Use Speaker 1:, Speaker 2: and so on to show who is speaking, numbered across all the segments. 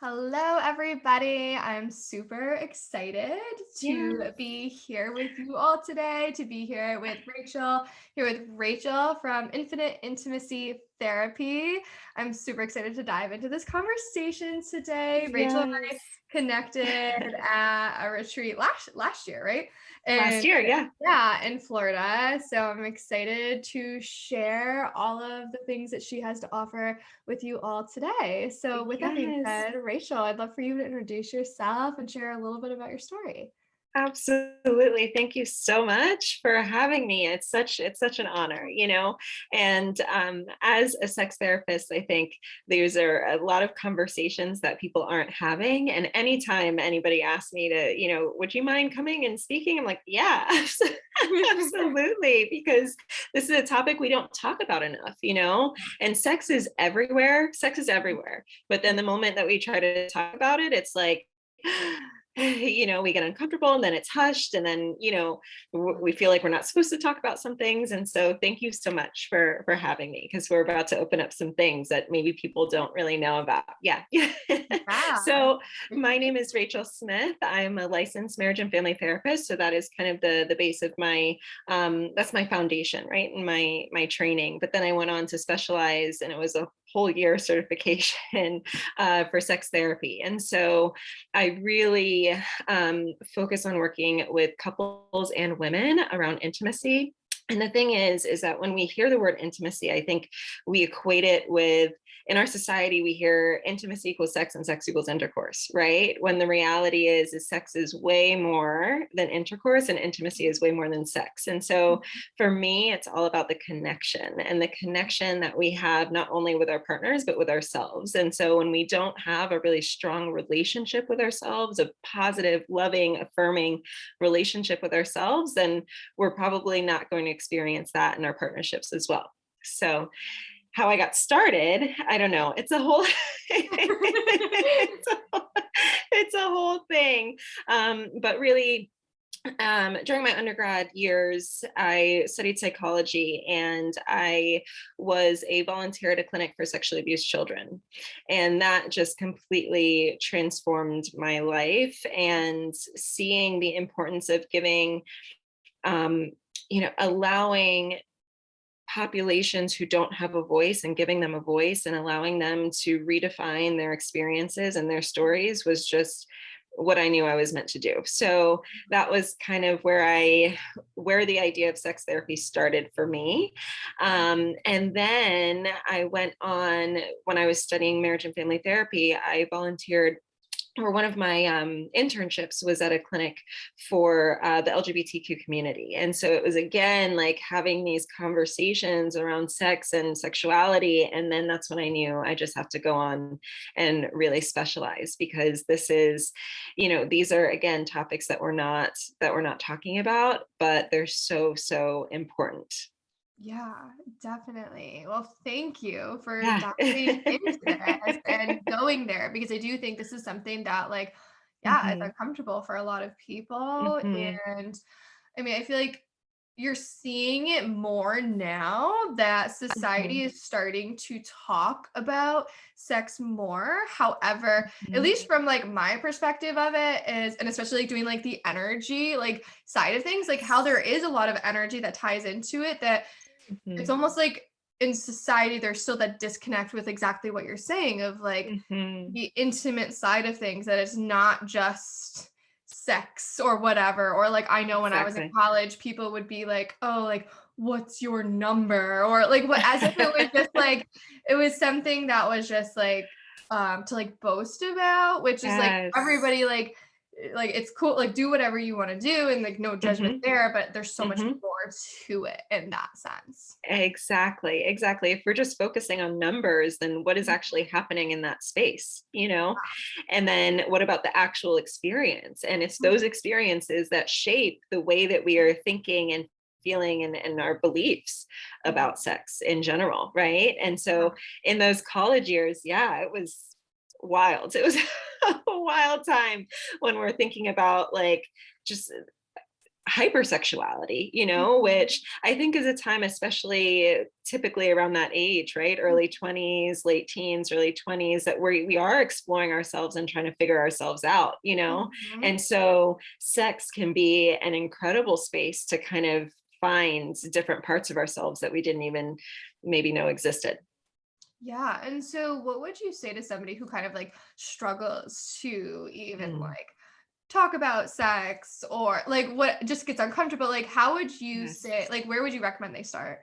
Speaker 1: Hello, everybody. I'm super excited
Speaker 2: Yeah.
Speaker 1: to be here with you all today, to be here with Rachel from Infinite Intimacy Therapy. I'm super excited to dive into this conversation today. Rachel and I
Speaker 2: Yes.
Speaker 1: connected at a retreat last year, right?
Speaker 2: Last
Speaker 1: And
Speaker 2: year, yeah.
Speaker 1: yeah, in Florida. So I'm excited to share all of the things that she has to offer with you all today. So, with that being
Speaker 2: Yes.
Speaker 1: said, Rachel, I'd love for you to introduce yourself and share a little bit about your story.
Speaker 2: Absolutely. Thank you so much for having me. It's such an honor, And as a sex therapist, I think there's a lot of conversations that people aren't having. And anytime anybody asks me to, would you mind coming and speaking? I'm like, yeah, absolutely, because this is a topic we don't talk about enough, And sex is everywhere. Sex is everywhere. But then the moment that we try to talk about it, it's like we get uncomfortable and then it's hushed and then we feel like we're not supposed to talk about some things. And so thank you so much for having me, because we're about to open up some things that maybe people don't really know about. Yeah.
Speaker 1: Yeah.
Speaker 2: So my name is Rachel Smith. I'm a licensed marriage and family therapist, so that is kind of the base of my that's my foundation, right, in my training. But then I went on to specialize, and it was a whole year certification for sex therapy. And so I really focus on working with couples and women around intimacy. And the thing is that when we hear the word intimacy, I think we equate it with, in our society, we hear intimacy equals sex and sex equals intercourse, right? When the reality is sex is way more than intercourse and intimacy is way more than sex. And so for me, it's all about the connection and the connection that we have not only with our partners, but with ourselves. And so when we don't have a really strong relationship with ourselves, a positive, loving, affirming relationship with ourselves, then we're probably not going to experience that in our partnerships as well. So how I got started, I don't know. It's a whole it's a whole thing. But really, during my undergrad years, I studied psychology, and I was a volunteer at a clinic for sexually abused children. And that just completely transformed my life, and seeing the importance of giving, allowing populations who don't have a voice and giving them a voice and allowing them to redefine their experiences and their stories was just what I knew I was meant to do. So that was kind of where the idea of sex therapy started for me. And then I went on, when I was studying marriage and family therapy, I volunteered, or one of my internships was at a clinic for the LGBTQ community. And so it was, again, like having these conversations around sex and sexuality. And then that's when I knew I just have to go on and really specialize, because this is, these are, again, topics that we're not talking about, but they're so, so important.
Speaker 1: Yeah, definitely. Well, thank you for
Speaker 2: Yeah.
Speaker 1: diving into this and going there because I do think this is something that, like, yeah, is
Speaker 2: hmm
Speaker 1: uncomfortable for a lot of people.
Speaker 2: hmm
Speaker 1: And I mean, I feel like you're seeing it more now that society
Speaker 2: hmm
Speaker 1: is starting to talk about sex more. However, at
Speaker 2: hmm
Speaker 1: least from like my perspective of it is, and especially like doing like the energy like side of things, like how there is a lot of energy that ties into it that it's
Speaker 2: hmm
Speaker 1: almost like in society there's still that disconnect with exactly what you're saying of like
Speaker 2: hmm
Speaker 1: the intimate side of things, that it's not just sex or whatever. Or like I know when I was in
Speaker 2: Exactly.
Speaker 1: college people would be like, oh, like what's your number, or like what, as if it was just like it was something that was just like to like boast about, which is like
Speaker 2: Yes.
Speaker 1: everybody like it's cool, like do whatever you want to do and like no judgment
Speaker 2: hmm
Speaker 1: there, but there's so much
Speaker 2: hmm
Speaker 1: more to it in that sense.
Speaker 2: Exactly, exactly. If we're just focusing on numbers, then what is actually happening in that space, And then what about the actual experience? And it's those experiences that shape the way that we are thinking and feeling, and our beliefs
Speaker 1: Mhm.
Speaker 2: about sex in general, right? And so in those college years, yeah, it was wild. It was a wild time when we're thinking about, like, just hypersexuality,
Speaker 1: Mhm.
Speaker 2: which I think is a time, especially typically around that age, right? Early 20s, late teens, early 20s, that we are exploring ourselves and trying to figure ourselves out,
Speaker 1: Mhm.
Speaker 2: And so sex can be an incredible space to kind of find different parts of ourselves that we didn't even maybe know existed.
Speaker 1: Yeah. And so what would you say to somebody who kind of like struggles to even
Speaker 2: Mm,
Speaker 1: like talk about sex or like what just gets uncomfortable? Like how would you
Speaker 2: yes.
Speaker 1: say like where would you recommend they start?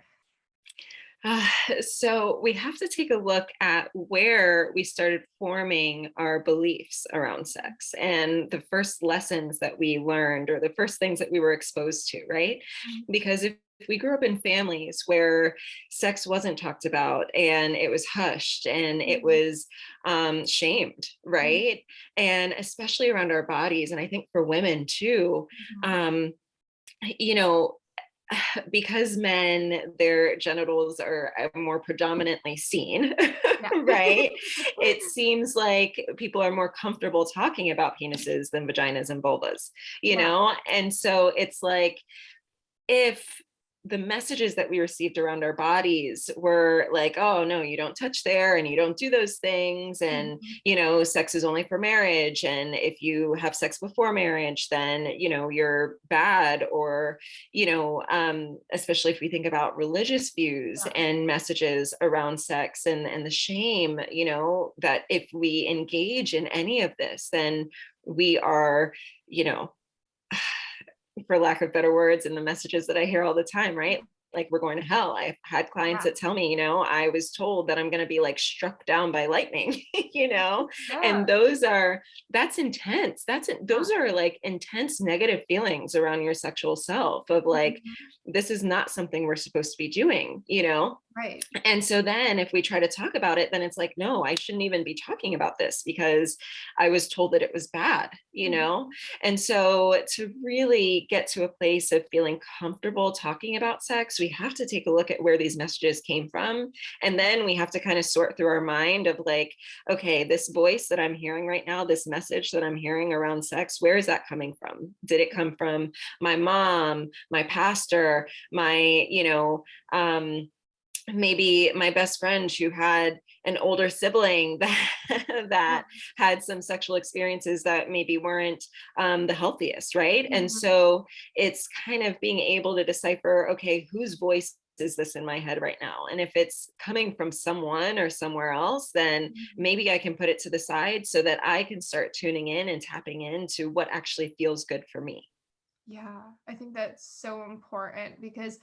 Speaker 2: Uh, so we have to take a look at where we started forming our beliefs around sex and the first lessons that we learned or the first things that we were exposed to, right?
Speaker 1: Mhm.
Speaker 2: Because if we grew up in families where sex wasn't talked about and it was hushed and it
Speaker 1: Mhm.
Speaker 2: was shamed,
Speaker 1: Mhm.
Speaker 2: right? And especially around our bodies, and I think for women too,
Speaker 1: Mhm.
Speaker 2: um, you know, because men, their genitals are more predominantly seen,
Speaker 1: Yeah.
Speaker 2: right? It seems like people are more comfortable talking about penises than vaginas and vulvas,
Speaker 1: Yeah.
Speaker 2: And so it's like, if the messages that we received around our bodies were like, oh no, you don't touch there and you don't do those things, and
Speaker 1: Mhm.
Speaker 2: sex is only for marriage, and if you have sex before marriage, then you're bad, or especially if we think about religious views
Speaker 1: Yeah.
Speaker 2: and messages around sex, and the shame, that if we engage in any of this, then we are, you know for lack of better words, and the messages that I hear all the time, right? Like, we're going to hell. I've had clients
Speaker 1: Yeah.
Speaker 2: that tell me, I was told that I'm going to be like struck down by lightning,
Speaker 1: Yeah.
Speaker 2: and that's intense.
Speaker 1: Yeah.
Speaker 2: Those are like intense negative feelings around your sexual self of like,
Speaker 1: Mhm.
Speaker 2: this is not something we're supposed to be doing,
Speaker 1: Right.
Speaker 2: and so then if we try to talk about it, then it's like, no, I shouldn't even be talking about this because I was told that it was bad.
Speaker 1: Mhm.
Speaker 2: And so to really get to a place of feeling comfortable talking about sex, we have to take a look at where these messages came from. And then we have to kind of sort through our mind of like, okay, this voice that I'm hearing right now, this message that I'm hearing around sex, where is that coming from? Did it come from my mom, my pastor, my, maybe my best friend who had an older sibling that
Speaker 1: Yeah.
Speaker 2: that had some sexual experiences that maybe weren't the healthiest, right? And
Speaker 1: Mhm.
Speaker 2: so it's kind of being able to decipher, okay, whose voice is this in my head right now? And if it's coming from someone or somewhere else, then
Speaker 1: Mhm.
Speaker 2: maybe I can put it to the side so that I can start tuning in and tapping into what actually feels good for me.
Speaker 1: Yeah. I think that's so important because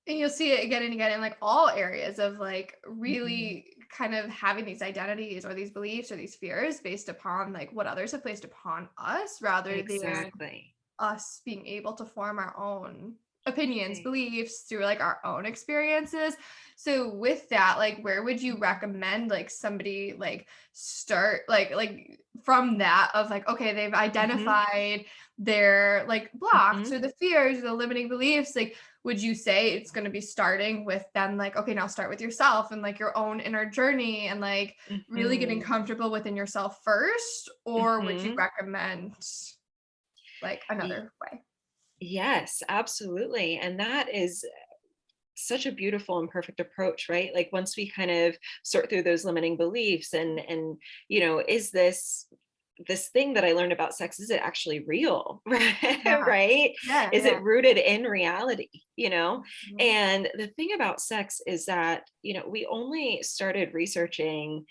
Speaker 1: and you'll see it again and again in like all areas of like
Speaker 2: Mhm.
Speaker 1: really kind of having these identities or these beliefs or these fears based upon like what others have placed upon us rather than
Speaker 2: Exactly.
Speaker 1: us being able to form our own opinions,
Speaker 2: Right.
Speaker 1: beliefs through like our own experiences. So with that, like where would you
Speaker 2: Mhm.
Speaker 1: recommend like somebody like start like from that of like okay, they've
Speaker 2: Mhm.
Speaker 1: identified their like blocks
Speaker 2: Mhm.
Speaker 1: or the fears or the limiting beliefs like would you say it's going to be starting with then like okay now start with yourself and like your own inner journey and like really getting
Speaker 2: Mhm.
Speaker 1: comfortable within yourself first or would you
Speaker 2: Mhm.
Speaker 1: recommend like
Speaker 2: Y-
Speaker 1: another way.
Speaker 2: Yes, absolutely. And that is such a beautiful and perfect approach, right? Like, once we kind of sort through those limiting beliefs, and is this thing that I learned about sex, is it actually real?
Speaker 1: Yeah.
Speaker 2: Right?
Speaker 1: Yeah,
Speaker 2: Is
Speaker 1: yeah.
Speaker 2: it rooted in reality?
Speaker 1: Mhm.
Speaker 2: And the thing about sex is that, we only started researching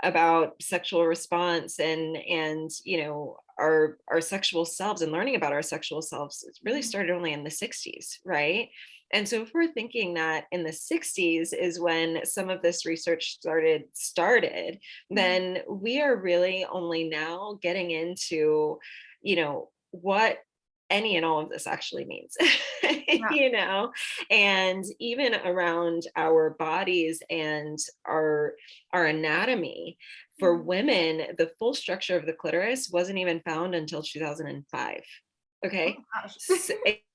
Speaker 2: about sexual response and our sexual selves and learning about our sexual selves, it really
Speaker 1: Mhm.
Speaker 2: started only in the 60s, right? And so if we're thinking that in the 60s is when some of this research started,
Speaker 1: Mhm.
Speaker 2: then we are really only now getting into what any and all of this actually means.
Speaker 1: Yeah.
Speaker 2: you know and even around our bodies and our anatomy. For
Speaker 1: Mhm.
Speaker 2: women, the full structure of the clitoris wasn't even found until 2005.
Speaker 1: Oh
Speaker 2: Okay.
Speaker 1: my gosh.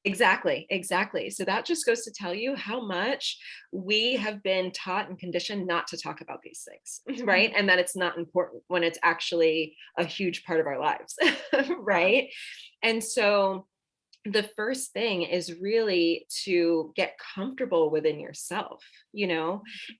Speaker 2: Exactly. So that just goes to tell you how much we have been taught and conditioned not to talk about these things, right?
Speaker 1: Mhm.
Speaker 2: And that it's not important when it's actually a huge part of our lives,
Speaker 1: Yeah.
Speaker 2: right? And so the first thing is really to get comfortable within yourself,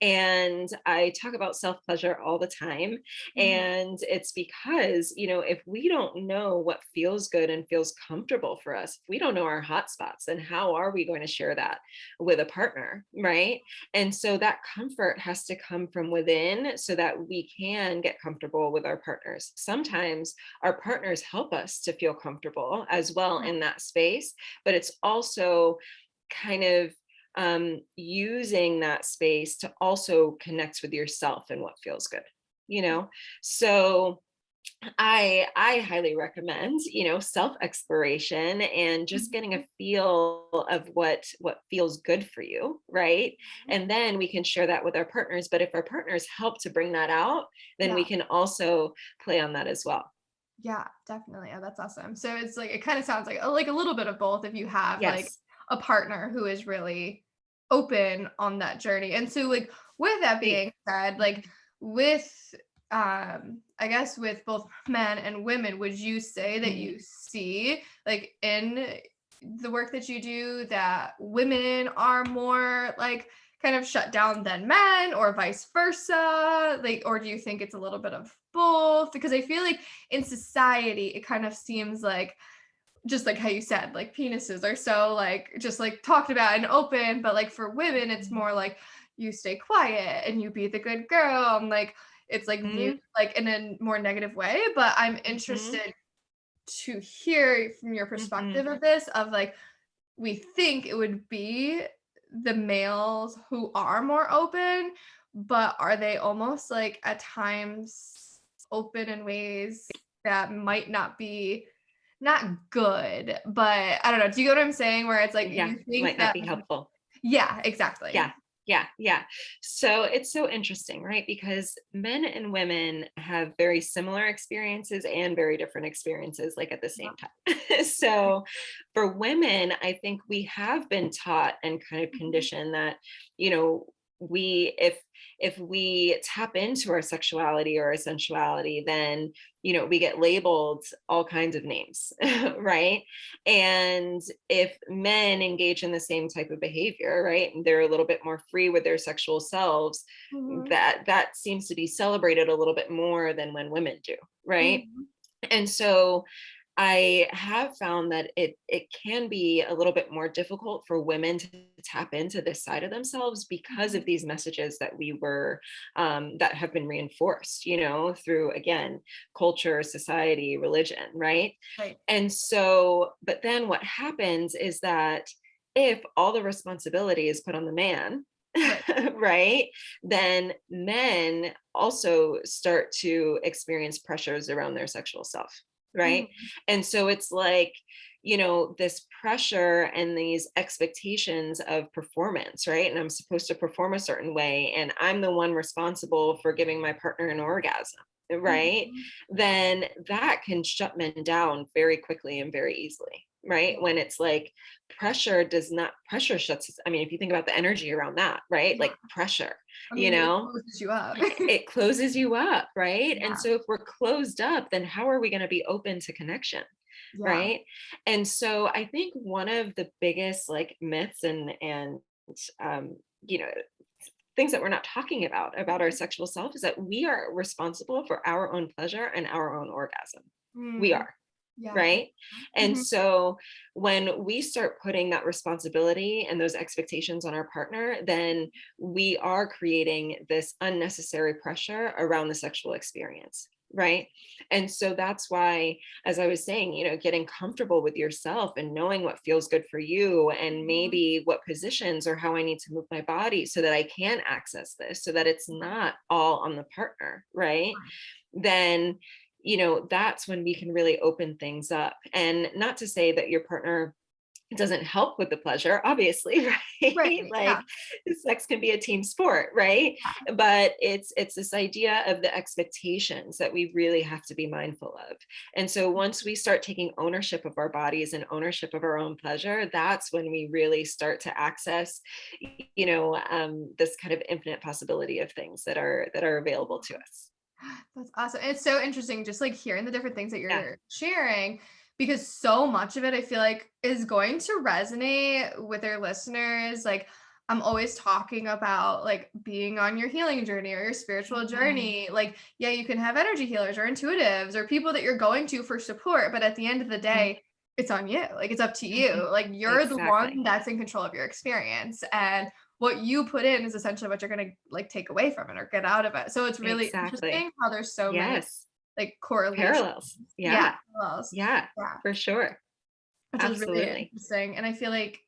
Speaker 2: and I talk about self pleasure all the time.
Speaker 1: Mhm.
Speaker 2: And it's because, if we don't know what feels good and feels comfortable for us, if we don't know our hot spots, then how are we going to share that with a partner? Right. And so that comfort has to come from within so that we can get comfortable with our partners. Sometimes our partners help us to feel comfortable as well
Speaker 1: Right.
Speaker 2: in that space, but it's also kind of using that space to also connect with yourself and what feels good, you know? So I highly recommend, self exploration and just getting a
Speaker 1: Mhm.
Speaker 2: feel of what feels good for you, right?
Speaker 1: Mhm.
Speaker 2: And then we can share that with our partners. But if our partners help to bring that out, then we
Speaker 1: Yeah.
Speaker 2: can also play on that as well.
Speaker 1: Yeah, definitely. Oh, that's awesome. So it's like it kind of sounds like a little bit of both if you have like
Speaker 2: Yes.
Speaker 1: a partner who is really open on that journey. And so like with that
Speaker 2: Safe.
Speaker 1: being said, like with I guess with both men and women, would you say that
Speaker 2: Mhm.
Speaker 1: you see like in the work that you do that women are more like kind of shut down than men or vice versa? Like, or do you think it's a little bit of both? Because I feel like in society, it kind of seems like just like how you said, like penises are so like just like talked about and open, but like for women, it's
Speaker 2: Mhm.
Speaker 1: more like you stay quiet and you be the good girl. And like it's like viewed
Speaker 2: Mhm.
Speaker 1: like in a more negative way. But I'm
Speaker 2: Mhm.
Speaker 1: interested to hear from your
Speaker 2: Mhm.
Speaker 1: perspective of this, of like we think it would be the males who are more open, but are they almost like at times open in ways that might not be not good, but I don't know. Do you get what I'm saying? Where it's like
Speaker 2: Yeah,
Speaker 1: you
Speaker 2: might
Speaker 1: think
Speaker 2: not
Speaker 1: that
Speaker 2: be helpful.
Speaker 1: yeah, exactly.
Speaker 2: Yeah, yeah, yeah. So it's so interesting, right? Because men and women have very similar experiences and very different experiences, like at the
Speaker 1: Yeah.
Speaker 2: same time. So for women, I think we have been taught and kind of
Speaker 1: Mhm.
Speaker 2: conditioned that, we if we tap into our sexuality or our sensuality, then we get labeled all kinds of names, right? And if men engage in the same type of behavior, right, and they're a little bit more free with their sexual selves,
Speaker 1: Mhm.
Speaker 2: that seems to be celebrated a little bit more than when women do, right?
Speaker 1: Mhm.
Speaker 2: And so I have found that it can be a little bit more difficult for women to tap into this side of themselves because of
Speaker 1: Mhm.
Speaker 2: these messages that we were that have been reinforced, through again culture, society, religion, right?
Speaker 1: Right.
Speaker 2: And so, but then what happens is that if all the responsibility is put on the man,
Speaker 1: Right.
Speaker 2: right, then men also start to experience pressures around their sexual self, right?
Speaker 1: Mhm.
Speaker 2: And so it's like, this pressure and these expectations of performance, right? And I'm supposed to perform a certain way, and I'm the one responsible for giving my partner an orgasm, right?
Speaker 1: Mhm.
Speaker 2: Then that can shut men down very quickly and very easily, right? When it's like pressure shuts us. I mean, if you think about the energy around that, right?
Speaker 1: Yeah.
Speaker 2: Like pressure,
Speaker 1: I
Speaker 2: you
Speaker 1: mean, it
Speaker 2: know,
Speaker 1: closes you up.
Speaker 2: it closes you up, right? And
Speaker 1: Yeah.
Speaker 2: so if we're closed up, then how are we going to be open to connection?
Speaker 1: Yeah.
Speaker 2: Right. And so I think one of the biggest like myths and um, you know, things that we're not talking about our
Speaker 1: Mhm.
Speaker 2: sexual self is that we are responsible for our own pleasure and our own orgasm. We
Speaker 1: Mm.
Speaker 2: are.
Speaker 1: Yeah, I
Speaker 2: Right. And
Speaker 1: mhm.
Speaker 2: so when we start putting that responsibility and those expectations on our partner, then we are creating this unnecessary pressure around the sexual experience. Right. And so that's why, as I was saying, getting comfortable with yourself and knowing what feels good for you and
Speaker 1: Mhm.
Speaker 2: maybe what positions or how I need to move my body so that I can access this, so that it's
Speaker 1: Yeah.
Speaker 2: not all on the partner. Right. Then that's when we can really open things up. And not to say that your partner doesn't help with the pleasure, obviously,
Speaker 1: Right,
Speaker 2: right?
Speaker 1: right, yeah,
Speaker 2: Like sex can be a team sport, right? But it's this idea of the expectations that we really have to be mindful of. And so once we start taking ownership of our bodies and ownership of our own pleasure, that's when we really start to access, this kind of infinite possibility of things that are available to us.
Speaker 1: that's awesome. It's so interesting just, like, hearing the different things that
Speaker 2: Yeah.
Speaker 1: you're sharing because so much of it I feel like is going to resonate with their listeners. Like I'm always talking about like being on your healing journey or your spiritual
Speaker 2: Mhm.
Speaker 1: journey. Like, yeah, you can have energy healers or intuitives or people that you're going to for support, but at the end of the
Speaker 2: Mhm.
Speaker 1: day, it's on you. Like it's up to
Speaker 2: Mhm.
Speaker 1: you. Like you're the
Speaker 2: Exactly.
Speaker 1: one that's in control of your experience. And what you put in is essentially what you're gonna like take away from it or get out of it. So it's really
Speaker 2: Exactly.
Speaker 1: interesting how there's so many
Speaker 2: Yes.
Speaker 1: like correlations.
Speaker 2: Parallels.
Speaker 1: Yeah,
Speaker 2: Yeah.
Speaker 1: parallels.
Speaker 2: Yeah.
Speaker 1: Yeah,
Speaker 2: For sure.
Speaker 1: which is really
Speaker 2: Absolutely.
Speaker 1: interesting. And I feel like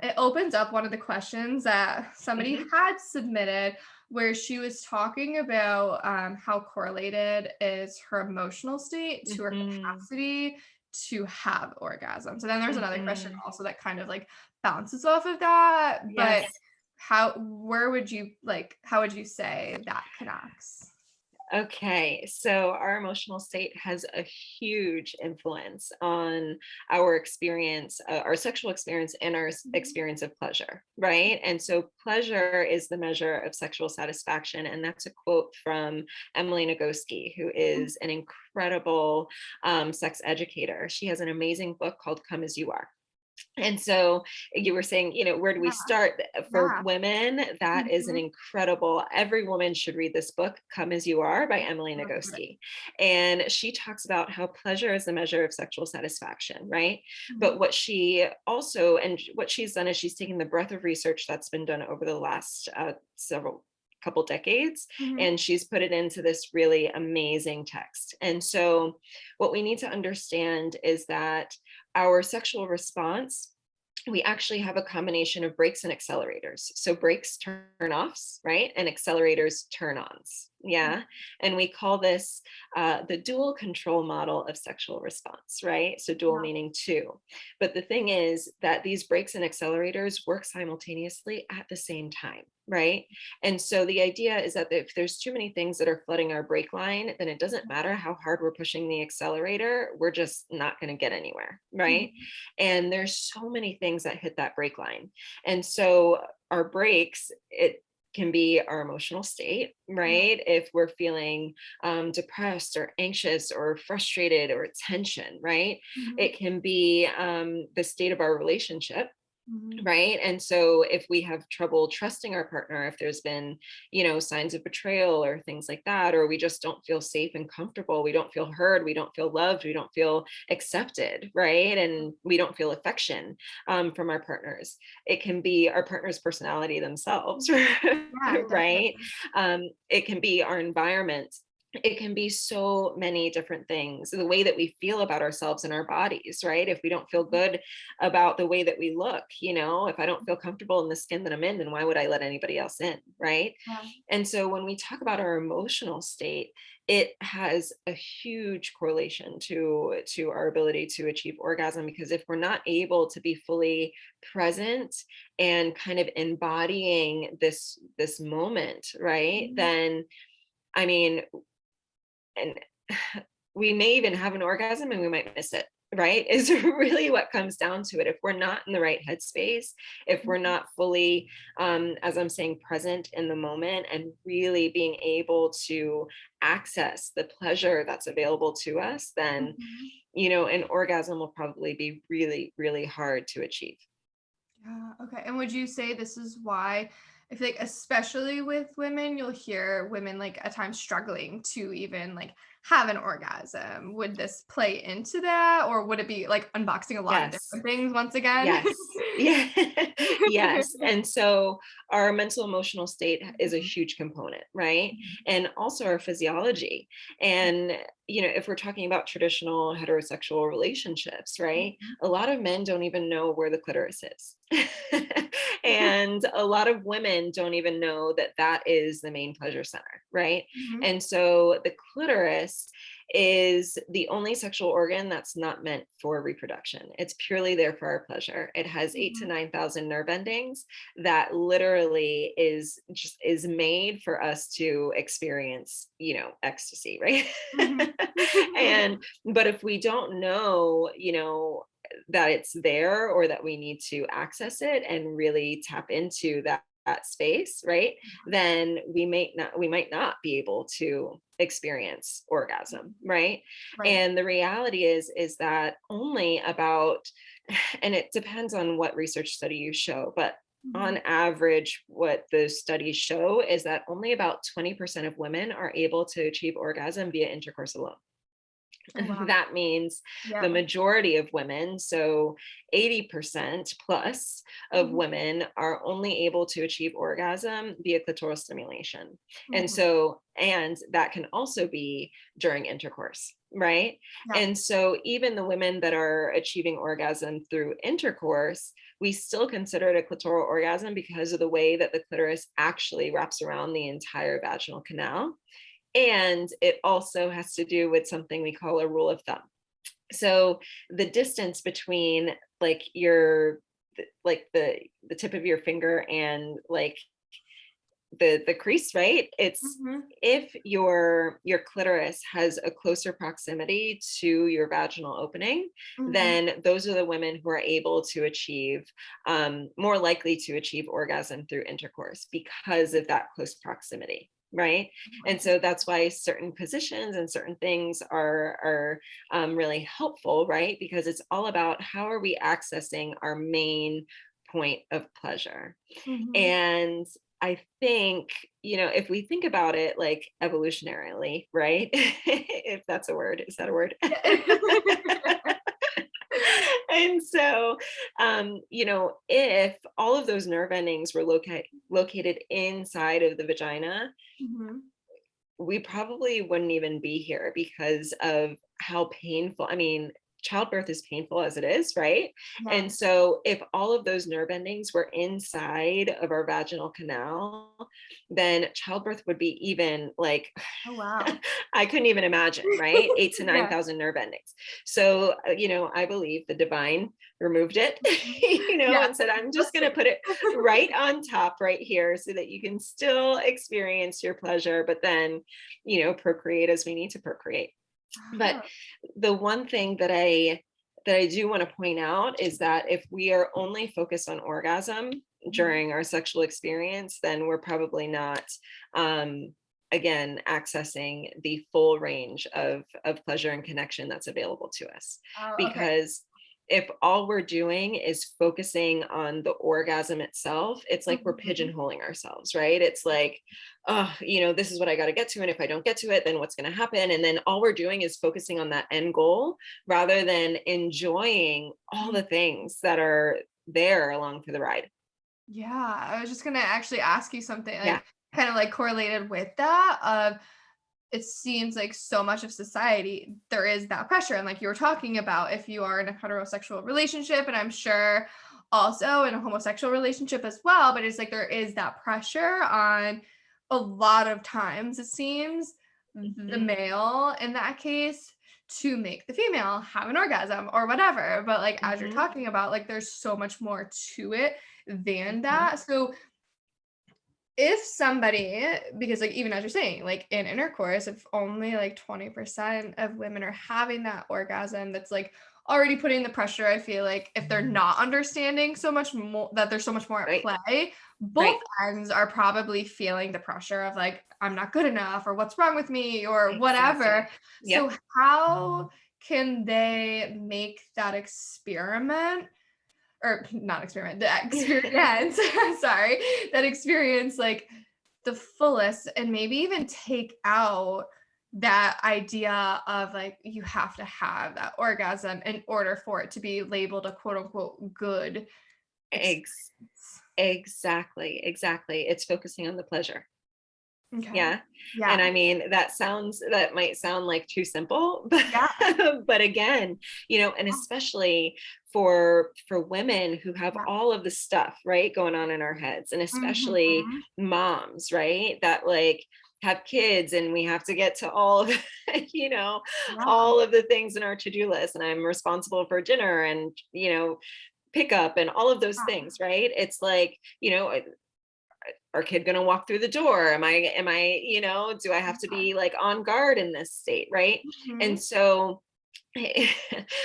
Speaker 1: it opens up one of the questions that somebody
Speaker 2: Mhm.
Speaker 1: had submitted where she was talking about how correlated is her emotional state to her
Speaker 2: Mhm.
Speaker 1: capacity to have orgasm. So then there's another question
Speaker 2: Mhm.
Speaker 1: also that kind of like bounces off of that. But
Speaker 2: Yes.
Speaker 1: how would you say that connects?
Speaker 2: Okay, so our emotional state has a huge influence on our experience, our sexual experience, and our
Speaker 1: Mhm.
Speaker 2: experience of pleasure, right? And so, pleasure is the measure of sexual satisfaction. And that's a quote from Emily Nagoski, who is an incredible sex educator. She has an amazing book called Come As You Are. And so you were saying, where do we
Speaker 1: Yeah,
Speaker 2: start? For
Speaker 1: yeah.
Speaker 2: women, that is an
Speaker 1: Mhm.
Speaker 2: incredible, every woman should read this book, Come As You Are by Emily
Speaker 1: I've heard it.
Speaker 2: Nagoski. And she talks about how pleasure is the measure of sexual satisfaction, right? But
Speaker 1: Mhm.
Speaker 2: what she also, and what she's done is she's taken the breadth of research that's been done over the last several couple decades,
Speaker 1: Mhm.
Speaker 2: and she's put it into this really amazing text. And so what we need to understand is that our sexual response, we actually have a combination of brakes and accelerators. So brakes turn offs, right? And accelerators turn ons. Yeah. And we call this the dual control model of sexual response, right? So dual
Speaker 1: Yeah.
Speaker 2: meaning two. But the thing is that these brakes and accelerators work simultaneously at the same time, right? And so the idea is that if there's too many things that are flooding our brake line, then it doesn't matter how hard we're pushing the accelerator, we're just not going to get anywhere, right?
Speaker 1: Mhm.
Speaker 2: And there's so many things that hit that brake line. And so our brakes, it can be our emotional state,
Speaker 1: Yeah.
Speaker 2: right? If we're feeling depressed or anxious or frustrated or tension, right?
Speaker 1: Mhm.
Speaker 2: It can be the state of our relationship,
Speaker 1: Mhm.
Speaker 2: right? And so if we have trouble trusting our partner, if there's been, signs of betrayal or things like that, or we just don't feel safe and comfortable, we don't feel heard, we don't feel loved, we don't feel accepted, right? And we don't feel affection from our partners. It can be our partner's personality themselves,
Speaker 1: Yeah,
Speaker 2: right?
Speaker 1: definitely.
Speaker 2: It can be our environment. It can be so many different things, the way that we feel about ourselves and our bodies, right? If we don't feel
Speaker 1: Mhm.
Speaker 2: good about the way that we look, if I don't feel comfortable in the skin that I'm in, then why would I let anybody else in, right?
Speaker 1: Yeah.
Speaker 2: And so when we talk about our emotional state, it has a huge correlation to our ability to achieve orgasm, because if we're not able to be fully present and kind of embodying this moment, right,
Speaker 1: Mhm.
Speaker 2: then, I mean, and we may even have an orgasm and we might miss it, right? Is really what comes down to it. If we're not in the right headspace, if we're
Speaker 1: Mhm.
Speaker 2: not fully, as I'm saying, present in the moment and really being able to access the pleasure that's available to us, then,
Speaker 1: Mhm.
Speaker 2: an orgasm will probably be really, really hard to achieve.
Speaker 1: Yeah, okay. And would you say this is why I feel like especially with women, you'll hear women like at times struggling to even like have an orgasm. Would this play into that or would it be like unboxing a lot of
Speaker 2: Yes.
Speaker 1: different things once again?
Speaker 2: Yes. Yeah. Yes. And so our mental emotional state is a
Speaker 1: Mhm.
Speaker 2: huge component, right?
Speaker 1: Mhm.
Speaker 2: And also our physiology. And, if we're talking about traditional heterosexual relationships, right?
Speaker 1: Mhm.
Speaker 2: A lot of men don't even know where the clitoris is. And a lot of women don't even know that that is the main pleasure center, right?
Speaker 1: Mhm.
Speaker 2: And so the clitoris is the only sexual organ that's not meant for reproduction. It's purely there for our pleasure. It has 8 to
Speaker 1: Mhm.
Speaker 2: 9,000 nerve endings that literally is made for us to experience, ecstasy, right?
Speaker 1: Mhm.
Speaker 2: And but if we don't know, that it's there, or that we need to access it and really tap into that space, right, then we might not be able to experience orgasm, right?
Speaker 1: Right.
Speaker 2: And the reality is that only about, and it depends on what research study you show, but on
Speaker 1: Mhm.
Speaker 2: average, what the studies show is that only about 20% of women are able to achieve orgasm via intercourse alone.
Speaker 1: Wow.
Speaker 2: That means the
Speaker 1: Yeah.
Speaker 2: majority of women, so 80% plus of
Speaker 1: Mhm.
Speaker 2: women, are only able to achieve orgasm via clitoral stimulation. And
Speaker 1: Mhm.
Speaker 2: so, and that can also be during intercourse, right?
Speaker 1: Yeah.
Speaker 2: And so, even the women that are achieving orgasm through intercourse, we still consider it a clitoral orgasm because of the way that the clitoris actually wraps around the entire vaginal canal. And it also has to do with something we call a rule of thumb. So the distance between like like the tip of your finger and like the crease, right? It's
Speaker 1: Mhm.
Speaker 2: if your clitoris has a closer proximity to your vaginal opening,
Speaker 1: Mhm.
Speaker 2: then those are the women who are able to achieve, more likely to achieve orgasm through intercourse because of that close proximity, right? And so
Speaker 1: Interesting.
Speaker 2: that's why certain positions and certain things are really helpful, right? Because it's all about how are we accessing our main point of pleasure.
Speaker 1: Mhm.
Speaker 2: And I think, if we think about it like evolutionarily, right? If that's a word, is that a word?
Speaker 1: Yeah.
Speaker 2: And so, if all of those nerve endings were located inside of the vagina,
Speaker 1: Mhm.
Speaker 2: we probably wouldn't even be here because of how painful. I mean, childbirth is painful as it is, right?
Speaker 1: Yeah.
Speaker 2: And so, if all of those nerve endings were inside of our vaginal canal, then childbirth would be even like,
Speaker 1: Oh, wow.
Speaker 2: I couldn't even imagine, right? Eight to nine
Speaker 1: Yeah.
Speaker 2: thousand nerve endings. So, I believe the divine removed it,
Speaker 1: Mhm. Yeah.
Speaker 2: and said, I'm just going to put it right on top right here so that you can still experience your pleasure, but then, procreate as we need to procreate. But
Speaker 1: Oh.
Speaker 2: the one thing that I do want to point out is that if we are only focused on orgasm
Speaker 1: Mhm.
Speaker 2: during our sexual experience, then we're probably not, um, again, accessing the full range of pleasure and connection that's available to us.
Speaker 1: Oh, okay.
Speaker 2: Because if all we're doing is focusing on the orgasm itself, it's like we're
Speaker 1: Mhm.
Speaker 2: pigeonholing ourselves, right? It's like, oh, this is what I got to get to. And if I don't get to it, then what's going to happen? And then all we're doing is focusing on that end goal rather than enjoying all
Speaker 1: Mhm.
Speaker 2: the things that are there along for the ride.
Speaker 1: Yeah, I was just gonna actually ask you something,
Speaker 2: Yeah.
Speaker 1: like, kind of like correlated with that. It seems like so much of society there is that pressure, and like you were talking about, if you are in a heterosexual relationship, and I'm sure also in a homosexual relationship as well, but it's like there is that pressure on a lot of times. It seems the
Speaker 2: Mhm,
Speaker 1: male in that case to make the female have an orgasm or whatever. But like as you're
Speaker 2: mhm,
Speaker 1: talking about, like there's so much more to it than
Speaker 2: mhm,
Speaker 1: that. So if somebody, because like even as you're saying, like in intercourse, if only like 20% of women are having that orgasm, that's like already putting the pressure. I feel like if they're not understanding so much more, that there's so much more at
Speaker 2: right,
Speaker 1: play, both
Speaker 2: right,
Speaker 1: ends are probably feeling the pressure of like, I'm not good enough, or what's wrong with me, or whatever.
Speaker 2: exactly.
Speaker 1: So
Speaker 2: Yep.
Speaker 1: how can they make that experiment, or not experiment, the experience, sorry, that experience like the fullest, and maybe even take out that idea of like you have to have that orgasm in order for it to be labeled a quote unquote good
Speaker 2: Ex-
Speaker 1: experience.
Speaker 2: exactly, exactly. It's focusing on the pleasure.
Speaker 1: Okay.
Speaker 2: Yeah. And
Speaker 1: Yeah.
Speaker 2: I mean, that might sound like too simple, but
Speaker 1: Yeah.
Speaker 2: but again, and especially for women who have
Speaker 1: Yeah.
Speaker 2: all of the stuff, right, going on in our heads, and especially
Speaker 1: Mhm.
Speaker 2: moms, right, that like have kids and we have to get to all of
Speaker 1: Yeah.
Speaker 2: all of the things in our to-do list, and I'm responsible for dinner and pickup and all of those things, right? It's like, our kid going to walk through the door? Am I, do I have to be like on guard in this state, right? And
Speaker 1: Mhm.
Speaker 2: so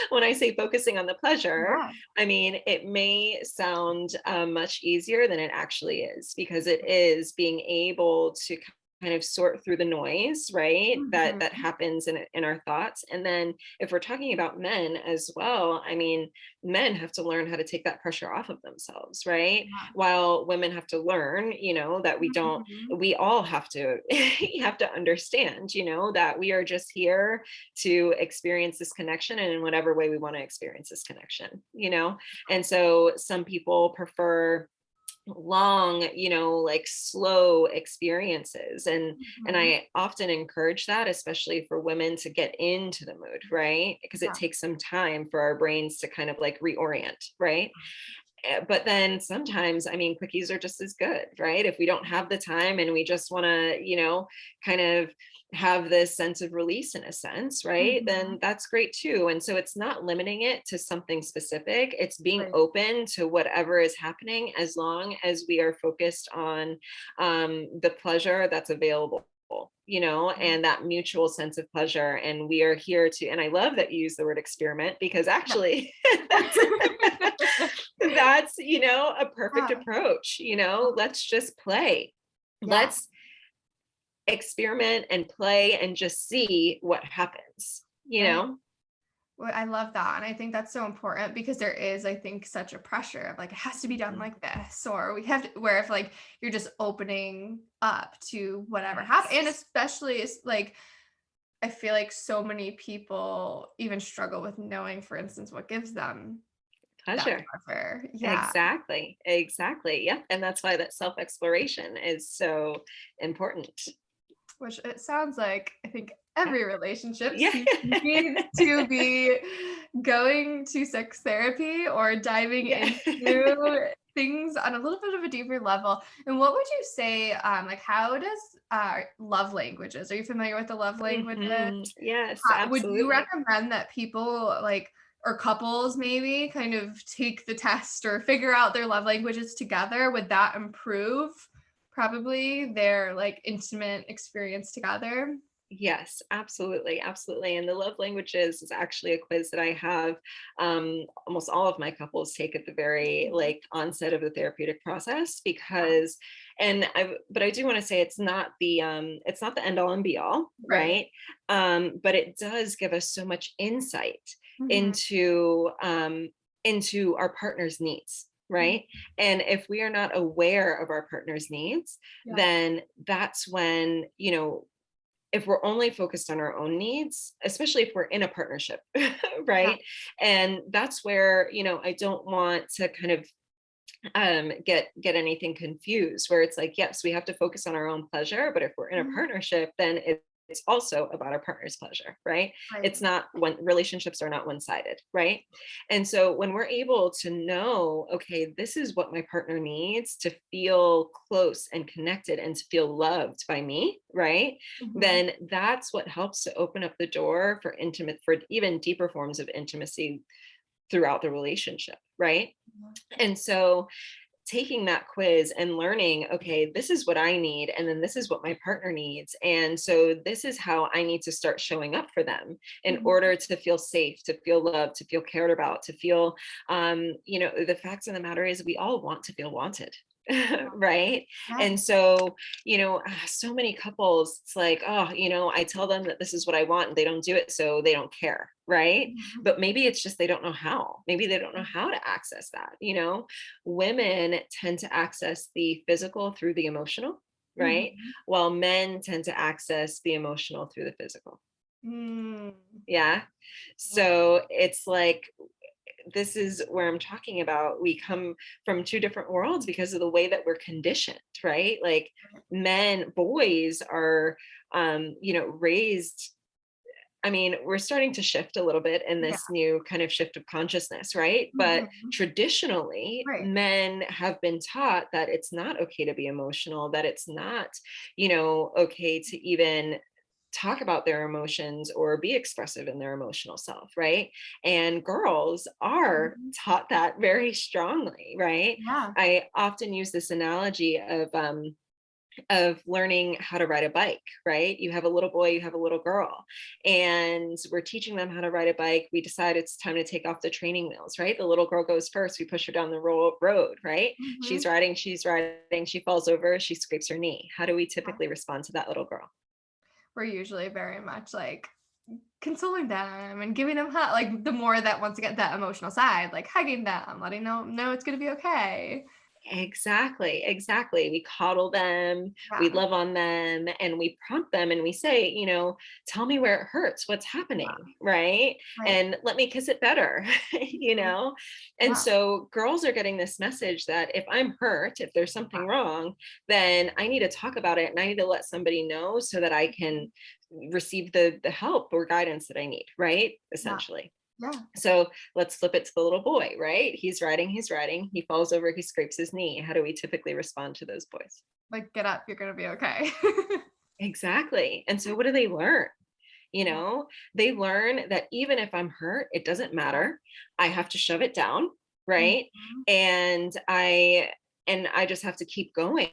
Speaker 2: when I say focusing on the pleasure,
Speaker 1: Yeah.
Speaker 2: I mean, it may sound much easier than it actually is, because it is being able to kind of sort through the noise, right? That
Speaker 1: Mhm.
Speaker 2: happens in our thoughts. And then if we're talking about men as well, I mean, men have to learn how to take that pressure off of themselves, right?
Speaker 1: Yeah.
Speaker 2: While women have to learn, that
Speaker 1: Mhm.
Speaker 2: we all have to, you have to understand, that we are just here to experience this connection, and in whatever way we want to experience this connection. And so some people prefer long, like slow experiences, and
Speaker 1: Mhm.
Speaker 2: I often encourage that, especially for women, to get into the mood, right? Because it
Speaker 1: Yeah.
Speaker 2: takes some time for our brains to kind of like reorient, right? But then sometimes, I mean, quickies are just as good, right? If we don't have the time and we just want to, kind of have this sense of release in a sense, right?
Speaker 1: Mhm.
Speaker 2: Then that's great too. And so it's not limiting it to something specific. It's being
Speaker 1: Right.
Speaker 2: open to whatever is happening, as long as we are focused on the pleasure that's available, and that mutual sense of pleasure. And we are here to, and I love that you use the word experiment, because
Speaker 1: Yeah.
Speaker 2: actually that's that's, a perfect
Speaker 1: Yeah.
Speaker 2: approach. Let's just play.
Speaker 1: Yeah.
Speaker 2: Let's experiment and play and just see what happens, you
Speaker 1: Right.
Speaker 2: know?
Speaker 1: Well, I love that, and I think that's so important because there is, I think, such a pressure of like it has to be done
Speaker 2: Mhm.
Speaker 1: like this, or we have to. Where if like you're just opening up to whatever happens, and
Speaker 2: Yes.
Speaker 1: especially it's like I feel like so many people even struggle with knowing, for instance, what gives them that
Speaker 2: Pleasure.
Speaker 1: pleasure. Yeah,
Speaker 2: Exactly. Exactly. Yep. And that's why that self exploration is so important.
Speaker 1: which it sounds like I think
Speaker 2: Yeah.
Speaker 1: every relationship
Speaker 2: Yeah.
Speaker 1: needs to be going to sex therapy or diving
Speaker 2: Yeah.
Speaker 1: into things on a little bit of a deeper level. And what would you say, like, how does love languages? Are you familiar with the love languages?
Speaker 2: Yes,
Speaker 1: Would you
Speaker 2: absolutely.
Speaker 1: recommend that people like or couples maybe kind of take the test or figure out their love languages together? Would that improve probably their like intimate experience together?
Speaker 2: Yes, absolutely, absolutely. And the love languages is actually a quiz that I have almost all of my couples take at the very
Speaker 1: Mhm.
Speaker 2: like onset of the therapeutic process,
Speaker 1: Yeah.
Speaker 2: because, but I do want to say it's not the end all and be all,
Speaker 1: Right.
Speaker 2: right? But it does give us so much insight
Speaker 1: Mhm.
Speaker 2: into into our partner's needs.
Speaker 1: Mhm.
Speaker 2: Right. And if we are not aware of our partner's needs,
Speaker 1: Yeah.
Speaker 2: then that's when, if we're only focused on our own needs, especially if we're in a partnership,
Speaker 1: Yeah.
Speaker 2: right? And that's where, I don't want to kind of get anything confused, where it's like, yes, we have to focus on our own pleasure, but if we're in a
Speaker 1: Mhm.
Speaker 2: partnership, then it's also about our partner's pleasure, right?
Speaker 1: Right.
Speaker 2: It's not one relationships are not one-sided, right? And so when we're able to know, okay, this is what my partner needs to feel close and connected and to feel loved by me, right?
Speaker 1: Mhm.
Speaker 2: Then that's what helps to open up the door for even deeper forms of intimacy throughout the relationship, right?
Speaker 1: Yeah.
Speaker 2: And so taking that quiz and learning, okay, this is what I need, and then this is what my partner needs. And so this is how I need to start showing up for them in
Speaker 1: Mhm.
Speaker 2: order to feel safe, to feel loved, to feel cared about, to feel, the facts of the matter is we all want to feel wanted. Right.
Speaker 1: Yeah.
Speaker 2: And so, so many couples, it's like, oh, I tell them that this is what I want and they don't do it. So they don't care. Right.
Speaker 1: Mhm.
Speaker 2: But maybe it's just they don't know how. Maybe they don't know how to access that. Women tend to access the physical through the emotional, right?
Speaker 1: Mhm.
Speaker 2: While men tend to access the emotional through the physical.
Speaker 1: Mm.
Speaker 2: Yeah.
Speaker 1: Yeah.
Speaker 2: So it's like, this is where I'm talking about. We come from two different worlds because of the way that we're conditioned, right? Like boys are, raised. I mean, we're starting to shift a little bit in
Speaker 1: Yeah.
Speaker 2: this new kind of shift of consciousness, right? But
Speaker 1: Mhm.
Speaker 2: traditionally,
Speaker 1: Right.
Speaker 2: men have been taught that it's not okay to be emotional, that it's not, okay to even talk about their emotions or be expressive in their emotional self, right? And girls are
Speaker 1: Mhm.
Speaker 2: taught that very strongly, right?
Speaker 1: Yeah.
Speaker 2: I often use this analogy of, of learning how to ride a bike, right? You have a little boy, you have a little girl, and we're teaching them how to ride a bike. We decide it's time to take off the training wheels, right? The little girl goes first. We push her down the road, right?
Speaker 1: Mhm.
Speaker 2: She's riding, she falls over, she scrapes her knee. How do we typically respond to that little girl?
Speaker 1: We're usually very much like consoling them and giving them like the more that wants to get that emotional side, like hugging them, letting them know it's gonna be okay.
Speaker 2: Exactly, exactly. We coddle them, we
Speaker 1: Yeah,
Speaker 2: love on them, and we prompt them and we say, tell me where it hurts, what's happening,
Speaker 1: yeah,
Speaker 2: right?
Speaker 1: right.
Speaker 2: And let me kiss it better,
Speaker 1: Mhm.
Speaker 2: And
Speaker 1: Yeah,
Speaker 2: so girls are getting this message that if I'm hurt, if there's something wrong, then I need to talk about it and I need to let somebody know so that I can receive the help or guidance that I need, right?
Speaker 1: yeah,
Speaker 2: Essentially.
Speaker 1: yeah.
Speaker 2: So let's flip it to the little boy, right? He's riding, he falls over, he scrapes his knee. How do we typically respond to those boys?
Speaker 1: Like, "Get up, you're gonna be okay."
Speaker 2: Exactly. And so what do they learn?
Speaker 1: Yeah,
Speaker 2: They learn that even if I'm hurt, it doesn't
Speaker 1: yeah.
Speaker 2: matter. I have to shove it down, right?
Speaker 1: Mhm.
Speaker 2: And I just have to keep going.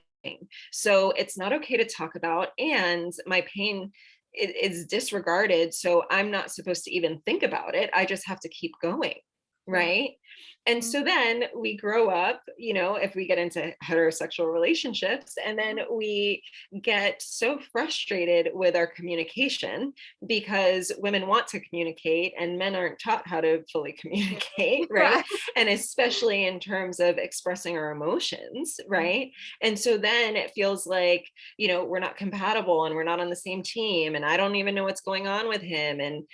Speaker 2: So it's not okay to talk about, and my pain is disregarded. So I'm not supposed to even think about it. I just have to keep going,
Speaker 1: Yeah.
Speaker 2: right? And
Speaker 1: Mhm.
Speaker 2: so then we grow up, if we get into heterosexual relationships, and then we get so frustrated with our communication because women want to communicate and men aren't taught how to fully communicate, right?
Speaker 1: Right.
Speaker 2: And especially in terms of expressing our emotions,
Speaker 1: Mhm.
Speaker 2: right? And so then it feels like, we're not compatible and we're not on the same team and I don't even know what's going on with him, and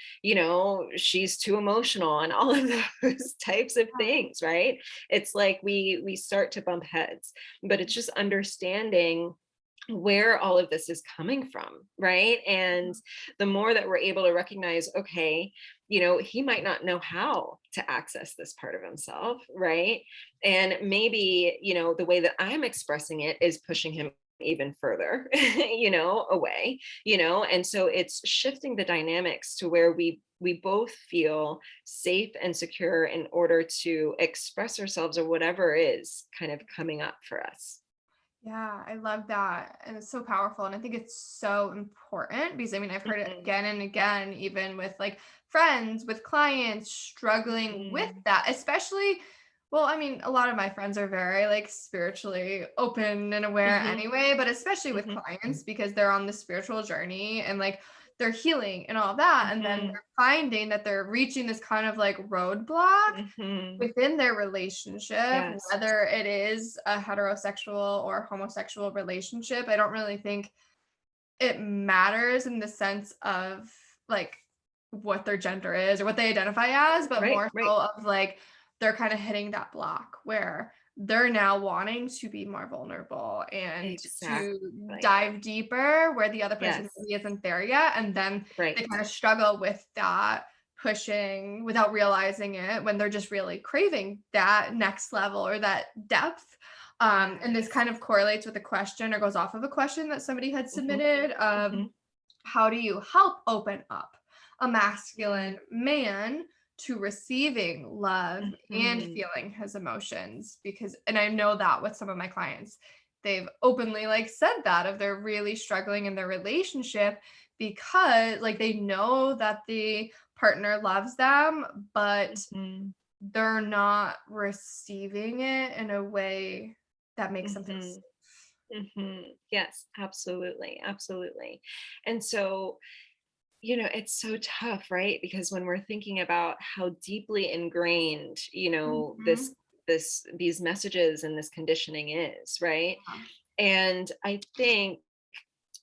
Speaker 2: she's too emotional and all of those types of things, right? It's like we start to bump heads, but it's just understanding where all of this is coming from, right? And the more that we're able to recognize, okay, he might not know how to access this part of himself, right? And maybe, the way that I'm expressing it is pushing him even further, away, and so it's shifting the dynamics to where we both feel safe and secure in order to express ourselves or whatever is kind of coming up for us.
Speaker 1: Yeah, I love that. And it's so powerful. And I think it's so important because I mean, I've heard it
Speaker 2: Mhm,
Speaker 1: again and again, even with like friends, with clients struggling with
Speaker 2: mhm,
Speaker 1: that, especially. Well, I mean, a lot of my friends are very like spiritually open and aware
Speaker 2: mhm,
Speaker 1: anyway, but especially with
Speaker 2: mhm,
Speaker 1: clients because they're on the spiritual journey and like they're healing and all that. And then
Speaker 2: mhm,
Speaker 1: they're finding that they're reaching this kind of like roadblock
Speaker 2: mhm.
Speaker 1: within their relationship,
Speaker 2: Yes.
Speaker 1: whether it is a heterosexual or homosexual relationship. I don't really think it matters in the sense of like what their gender is or what they identify as, but
Speaker 2: Right,
Speaker 1: more
Speaker 2: right.
Speaker 1: so of like they're kind of hitting that block where they're now wanting to be more vulnerable and to
Speaker 2: Exactly.
Speaker 1: dive deeper where the other person
Speaker 2: Yes.
Speaker 1: maybe isn't there yet. And then they
Speaker 2: Right.
Speaker 1: kind of struggle with that pushing without realizing it when they're just really craving that next level or that depth. And this
Speaker 2: Yes.
Speaker 1: kind of correlates with a question or goes off of a question that somebody had
Speaker 2: Mhm,
Speaker 1: submitted of
Speaker 2: mhm,
Speaker 1: how do you help open up a
Speaker 2: mm,
Speaker 1: masculine man to receiving love and
Speaker 2: mhm,
Speaker 1: feeling his emotions? Because, and I know that with some of my clients, they've openly like said that if they're really struggling in their relationship because like they know that the partner loves them, but
Speaker 2: mhm,
Speaker 1: they're not receiving it in a way that makes them feel
Speaker 2: mhm,
Speaker 1: safe.
Speaker 2: mhm. Yes, absolutely, absolutely. And so, it's so tough, right? Because when we're thinking about how deeply ingrained,
Speaker 1: Mhm.
Speaker 2: these messages and this conditioning is, right?
Speaker 1: Yeah.
Speaker 2: And I think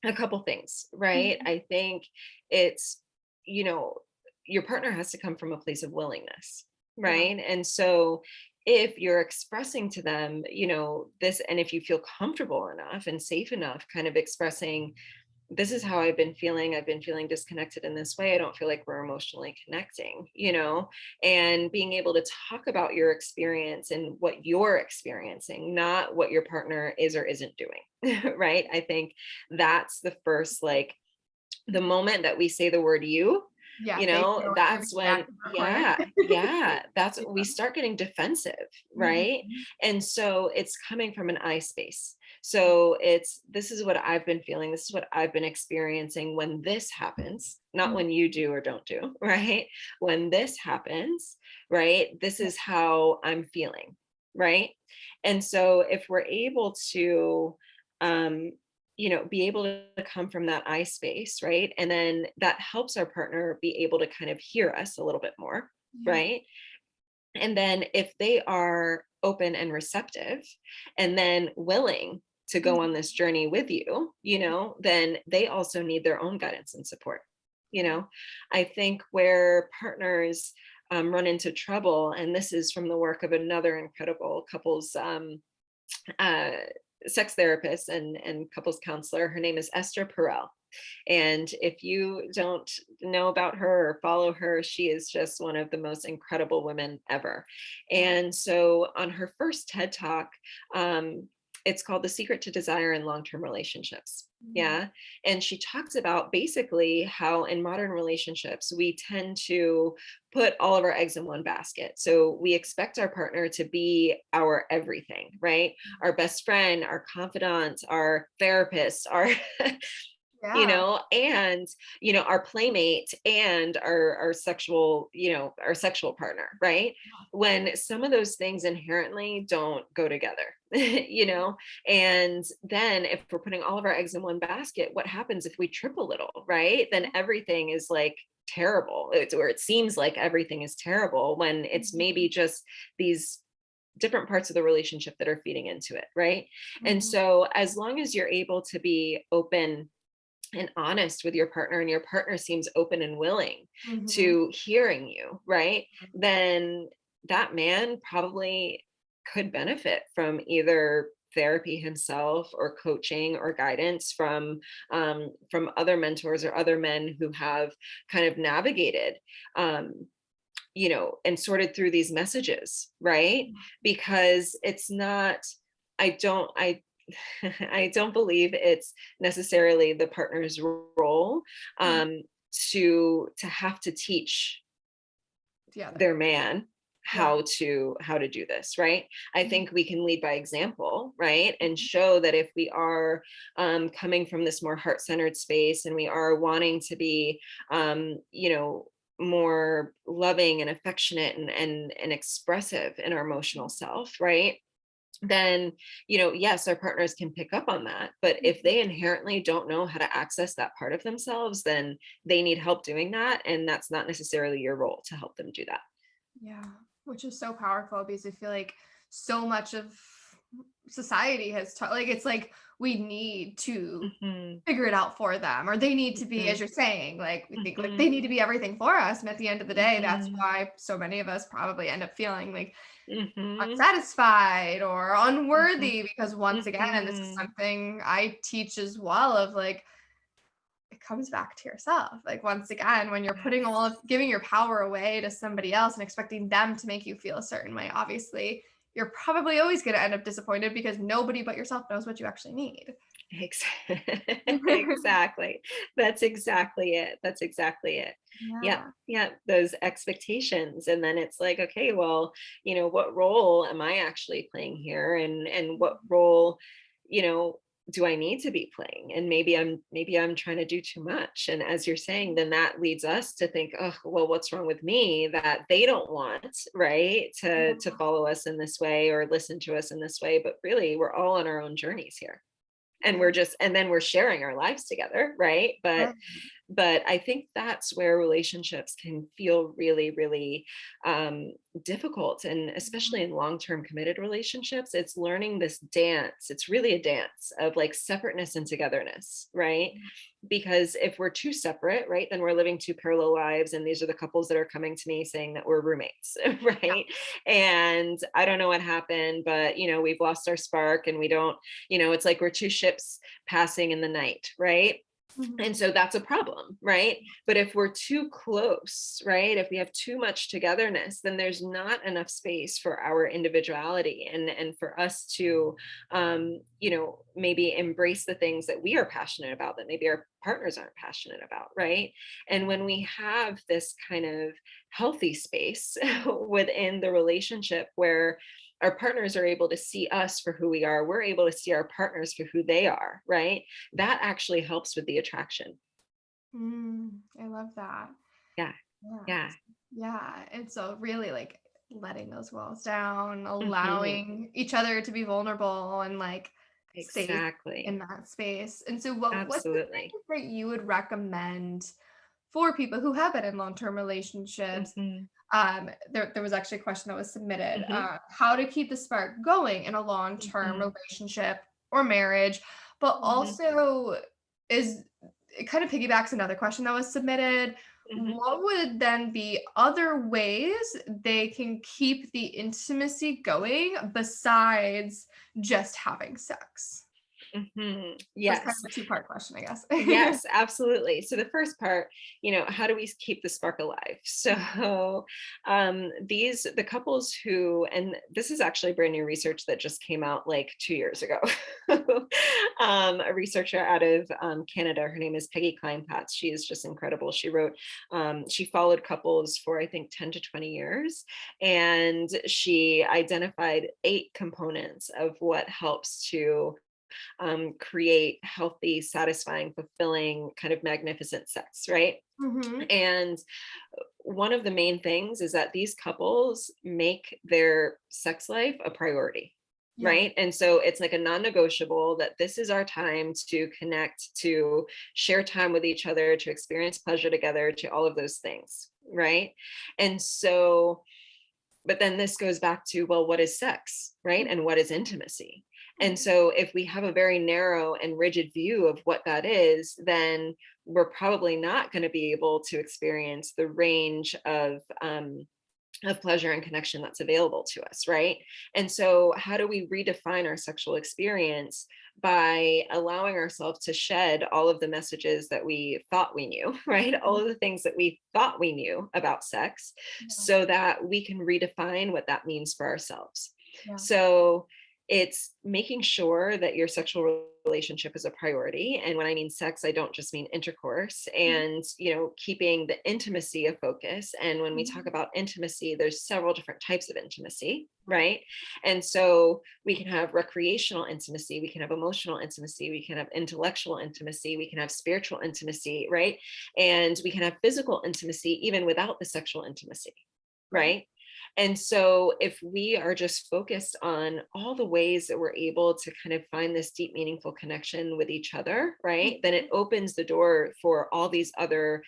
Speaker 2: a couple things, right?
Speaker 1: Mhm.
Speaker 2: I think it's, you know, your partner has to come from a place of willingness,
Speaker 1: Yeah.
Speaker 2: right? And so if you're expressing to them, this, and if you feel comfortable enough and safe enough, kind of expressing, this is how I've been feeling. I've been feeling disconnected in this way. I don't feel like we're emotionally connecting, and being able to talk about your experience and what you're experiencing, not what your partner is or isn't doing. Right. I think that's the first, like, the moment that we say the word you,
Speaker 1: Yeah, they feel like they're
Speaker 2: that's
Speaker 1: being
Speaker 2: when,
Speaker 1: acted upon.
Speaker 2: yeah, that's
Speaker 1: Yeah.
Speaker 2: we start getting defensive, right?
Speaker 1: Mhm.
Speaker 2: And so it's coming from an I space. So this is what I've been feeling, this is what I've been experiencing when this happens, not
Speaker 1: Mhm.
Speaker 2: when you do or don't do, right? When this happens, right? This
Speaker 1: Yeah.
Speaker 2: is how I'm feeling, right? And so if we're able to um be able to come from that I space, right? And then that helps our partner be able to kind of hear us a little bit more,
Speaker 1: Yeah.
Speaker 2: right? And then if they are open and receptive and then willing to go on
Speaker 1: Mhm.
Speaker 2: this journey with you, then they also need their own guidance and support. You
Speaker 1: Yeah.
Speaker 2: know, I think where partners run into trouble, and this is from the work of another incredible couples uh, sex therapist and couples counselor. Her name is Esther Perel. And if you don't know about her or follow her, she is just one of the most incredible women ever.
Speaker 1: Wow.
Speaker 2: And so on her first TED Talk, um, it's called The Secret to Desire in Long-Term Relationships.
Speaker 1: Mm.
Speaker 2: Yeah. And she talks about basically how in modern relationships, we tend to put all of our eggs in one basket. So we expect our partner to be our everything, right? Our best friend, our confidant, our therapist, our
Speaker 1: Yeah.
Speaker 2: and our playmate and our sexual our sexual partner, right? When some of those things inherently don't go together. And then if we're putting all of our eggs in one basket, what happens if we trip a little, right? Then everything is like terrible. It's where it seems like everything is terrible when it's
Speaker 1: Mhm.
Speaker 2: maybe just these different parts of the relationship that are feeding into it, right? And
Speaker 1: Mhm.
Speaker 2: so as long as you're able to be open and honest with your partner, and your partner seems open and willing
Speaker 1: Mhm.
Speaker 2: to hearing you, right? Then that man probably could benefit from either therapy himself or coaching or guidance from other mentors or other men who have kind of navigated and sorted through these messages, right? Because it's not, I I don't believe it's necessarily the partner's role
Speaker 1: Mhm.
Speaker 2: um, to have to teach
Speaker 1: The other.
Speaker 2: their man
Speaker 1: Yeah.
Speaker 2: how to do this, right? I
Speaker 1: Mhm.
Speaker 2: think we can lead by example, right? And
Speaker 1: Mhm.
Speaker 2: show that if we are coming from this more heart-centered space, and we are wanting to be more loving and affectionate and expressive in our emotional self, right? Then yes, our partners can pick up on that, but if
Speaker 1: Mhm.
Speaker 2: they inherently don't know how to access that part of themselves, then they need help doing that, and that's not necessarily your role to help them do that.
Speaker 1: Yeah, which is so powerful because I feel like so much of society has taught like it's like we need to
Speaker 2: Mhm,
Speaker 1: figure it out for them or they need to be as
Speaker 2: mhm,
Speaker 1: you're saying like we think like
Speaker 2: mhm,
Speaker 1: they need to be everything for us and at the end of the day that's
Speaker 2: mhm,
Speaker 1: why so many of us probably end up feeling like
Speaker 2: mhm,
Speaker 1: unsatisfied or
Speaker 2: mhm,
Speaker 1: unworthy because once again and this is
Speaker 2: mhm.
Speaker 1: something I teach as well of like it comes back to yourself. Like once again, when you're putting all
Speaker 2: Yes.
Speaker 1: of giving your power away to somebody else and expecting them to make you feel a certain way, obviously, you're probably always going to end up disappointed because nobody but yourself knows what you actually need.
Speaker 2: Ex- Exactly. That's exactly it. That's exactly it. Yep.
Speaker 1: Yeah.
Speaker 2: Yeah. Those expectations. And then it's like, okay, well, what role am I actually playing here? And what role, you know, do I need to be playing? And maybe I'm trying to do too much. And as you're saying, then that leads us to think, oh, well, what's wrong with me that they don't want, right? To
Speaker 1: Yeah.
Speaker 2: follow us in this way or listen to us in this way. But really, we're all on our own journeys here, and
Speaker 1: Yeah.
Speaker 2: then we're sharing our lives together, right? but
Speaker 1: Right.
Speaker 2: but I think that's where relationships can feel really, really difficult, and especially in long-term committed relationships, it's learning this dance. It's really a dance of like separateness and togetherness, right? Because if we're too separate, right, then we're living two parallel lives, and these are the couples that are coming to me saying that we're roommates, right? And I don't know what happened, but we've lost our spark, and we don't, it's like we're two ships passing in the night, right?
Speaker 1: Mhm.
Speaker 2: And so that's a problem, right? But if we're too close, right, if we have too much togetherness, then there's not enough space for our individuality, and for us to maybe embrace the things that we are passionate about, that maybe our partners aren't passionate about, right? And when we have this kind of healthy space within the relationship where our partners are able to see us for who we are, we're able to see our partners for who they are, right? That actually helps with the attraction.
Speaker 1: I love that.
Speaker 2: Yeah.
Speaker 1: Yeah.
Speaker 2: Yeah.
Speaker 1: Yeah. And so really like letting those walls down,
Speaker 2: Hmm.
Speaker 1: allowing each other to be vulnerable and like stay in
Speaker 2: Exactly.
Speaker 1: that space. And so what's the
Speaker 2: Absolutely.
Speaker 1: things that you would recommend for people who have been in long-term relationships?
Speaker 2: Hmm.
Speaker 1: There was actually a question that was submitted.
Speaker 2: Hmm.
Speaker 1: How to keep the spark going in a long-term
Speaker 2: Hmm.
Speaker 1: relationship or marriage, but
Speaker 2: Hmm.
Speaker 1: also is it kind of piggybacks another question that was submitted.
Speaker 2: Hmm.
Speaker 1: What would then be other ways they can keep the intimacy going besides just having sex?
Speaker 2: Hmm.
Speaker 1: So it's kind
Speaker 2: Yes.
Speaker 1: of a two-part question, I guess.
Speaker 2: Yes, absolutely. So the first part, how do we keep the spark alive? So the couples who, and this is actually brand new research that just came out like 2 years ago. A researcher out of Canada, her name is Peggy Kleinpatz. She is just incredible. She followed couples for I think 10 to 20 years, and she identified 8 components of what helps to create healthy, satisfying, fulfilling, kind of magnificent sex, right?
Speaker 1: Mhm.
Speaker 2: And one of the main things is that these couples make their sex life a priority.
Speaker 1: Yeah.
Speaker 2: Right. And so it's like a non negotiable that this is our time to connect, to share time with each other, to experience pleasure together, to all of those things. Right. And so but then this goes back to, well, what is sex, right? And what is intimacy? And
Speaker 1: Mhm.
Speaker 2: so if we have a very narrow and rigid view of what that is, then we're probably not going to be able to experience the range of pleasure and connection that's available to us, right? And so, how do we redefine our sexual experience by allowing ourselves to shed all of the messages that we thought we knew, right? All
Speaker 1: Mhm.
Speaker 2: of the things that we thought we knew about sex,
Speaker 1: Yeah.
Speaker 2: so that we can redefine what that means for ourselves.
Speaker 1: Yeah.
Speaker 2: So, it's making sure that your sexual relationship is a priority. And when I mean sex, I don't just mean intercourse,
Speaker 1: Mhm.
Speaker 2: and keeping the intimacy a focus. And when we talk
Speaker 1: Mhm.
Speaker 2: about intimacy, there's several different types of intimacy, right? And so we can have recreational intimacy, we can have emotional intimacy, we can have intellectual intimacy, we can have spiritual intimacy, right? And we can have physical intimacy even without the sexual intimacy,
Speaker 1: Right.
Speaker 2: right? And so, if we are just focused on all the ways that we're able to kind of find this deep, meaningful connection with each other, right, then it
Speaker 1: Mhm.
Speaker 2: opens the door for all these other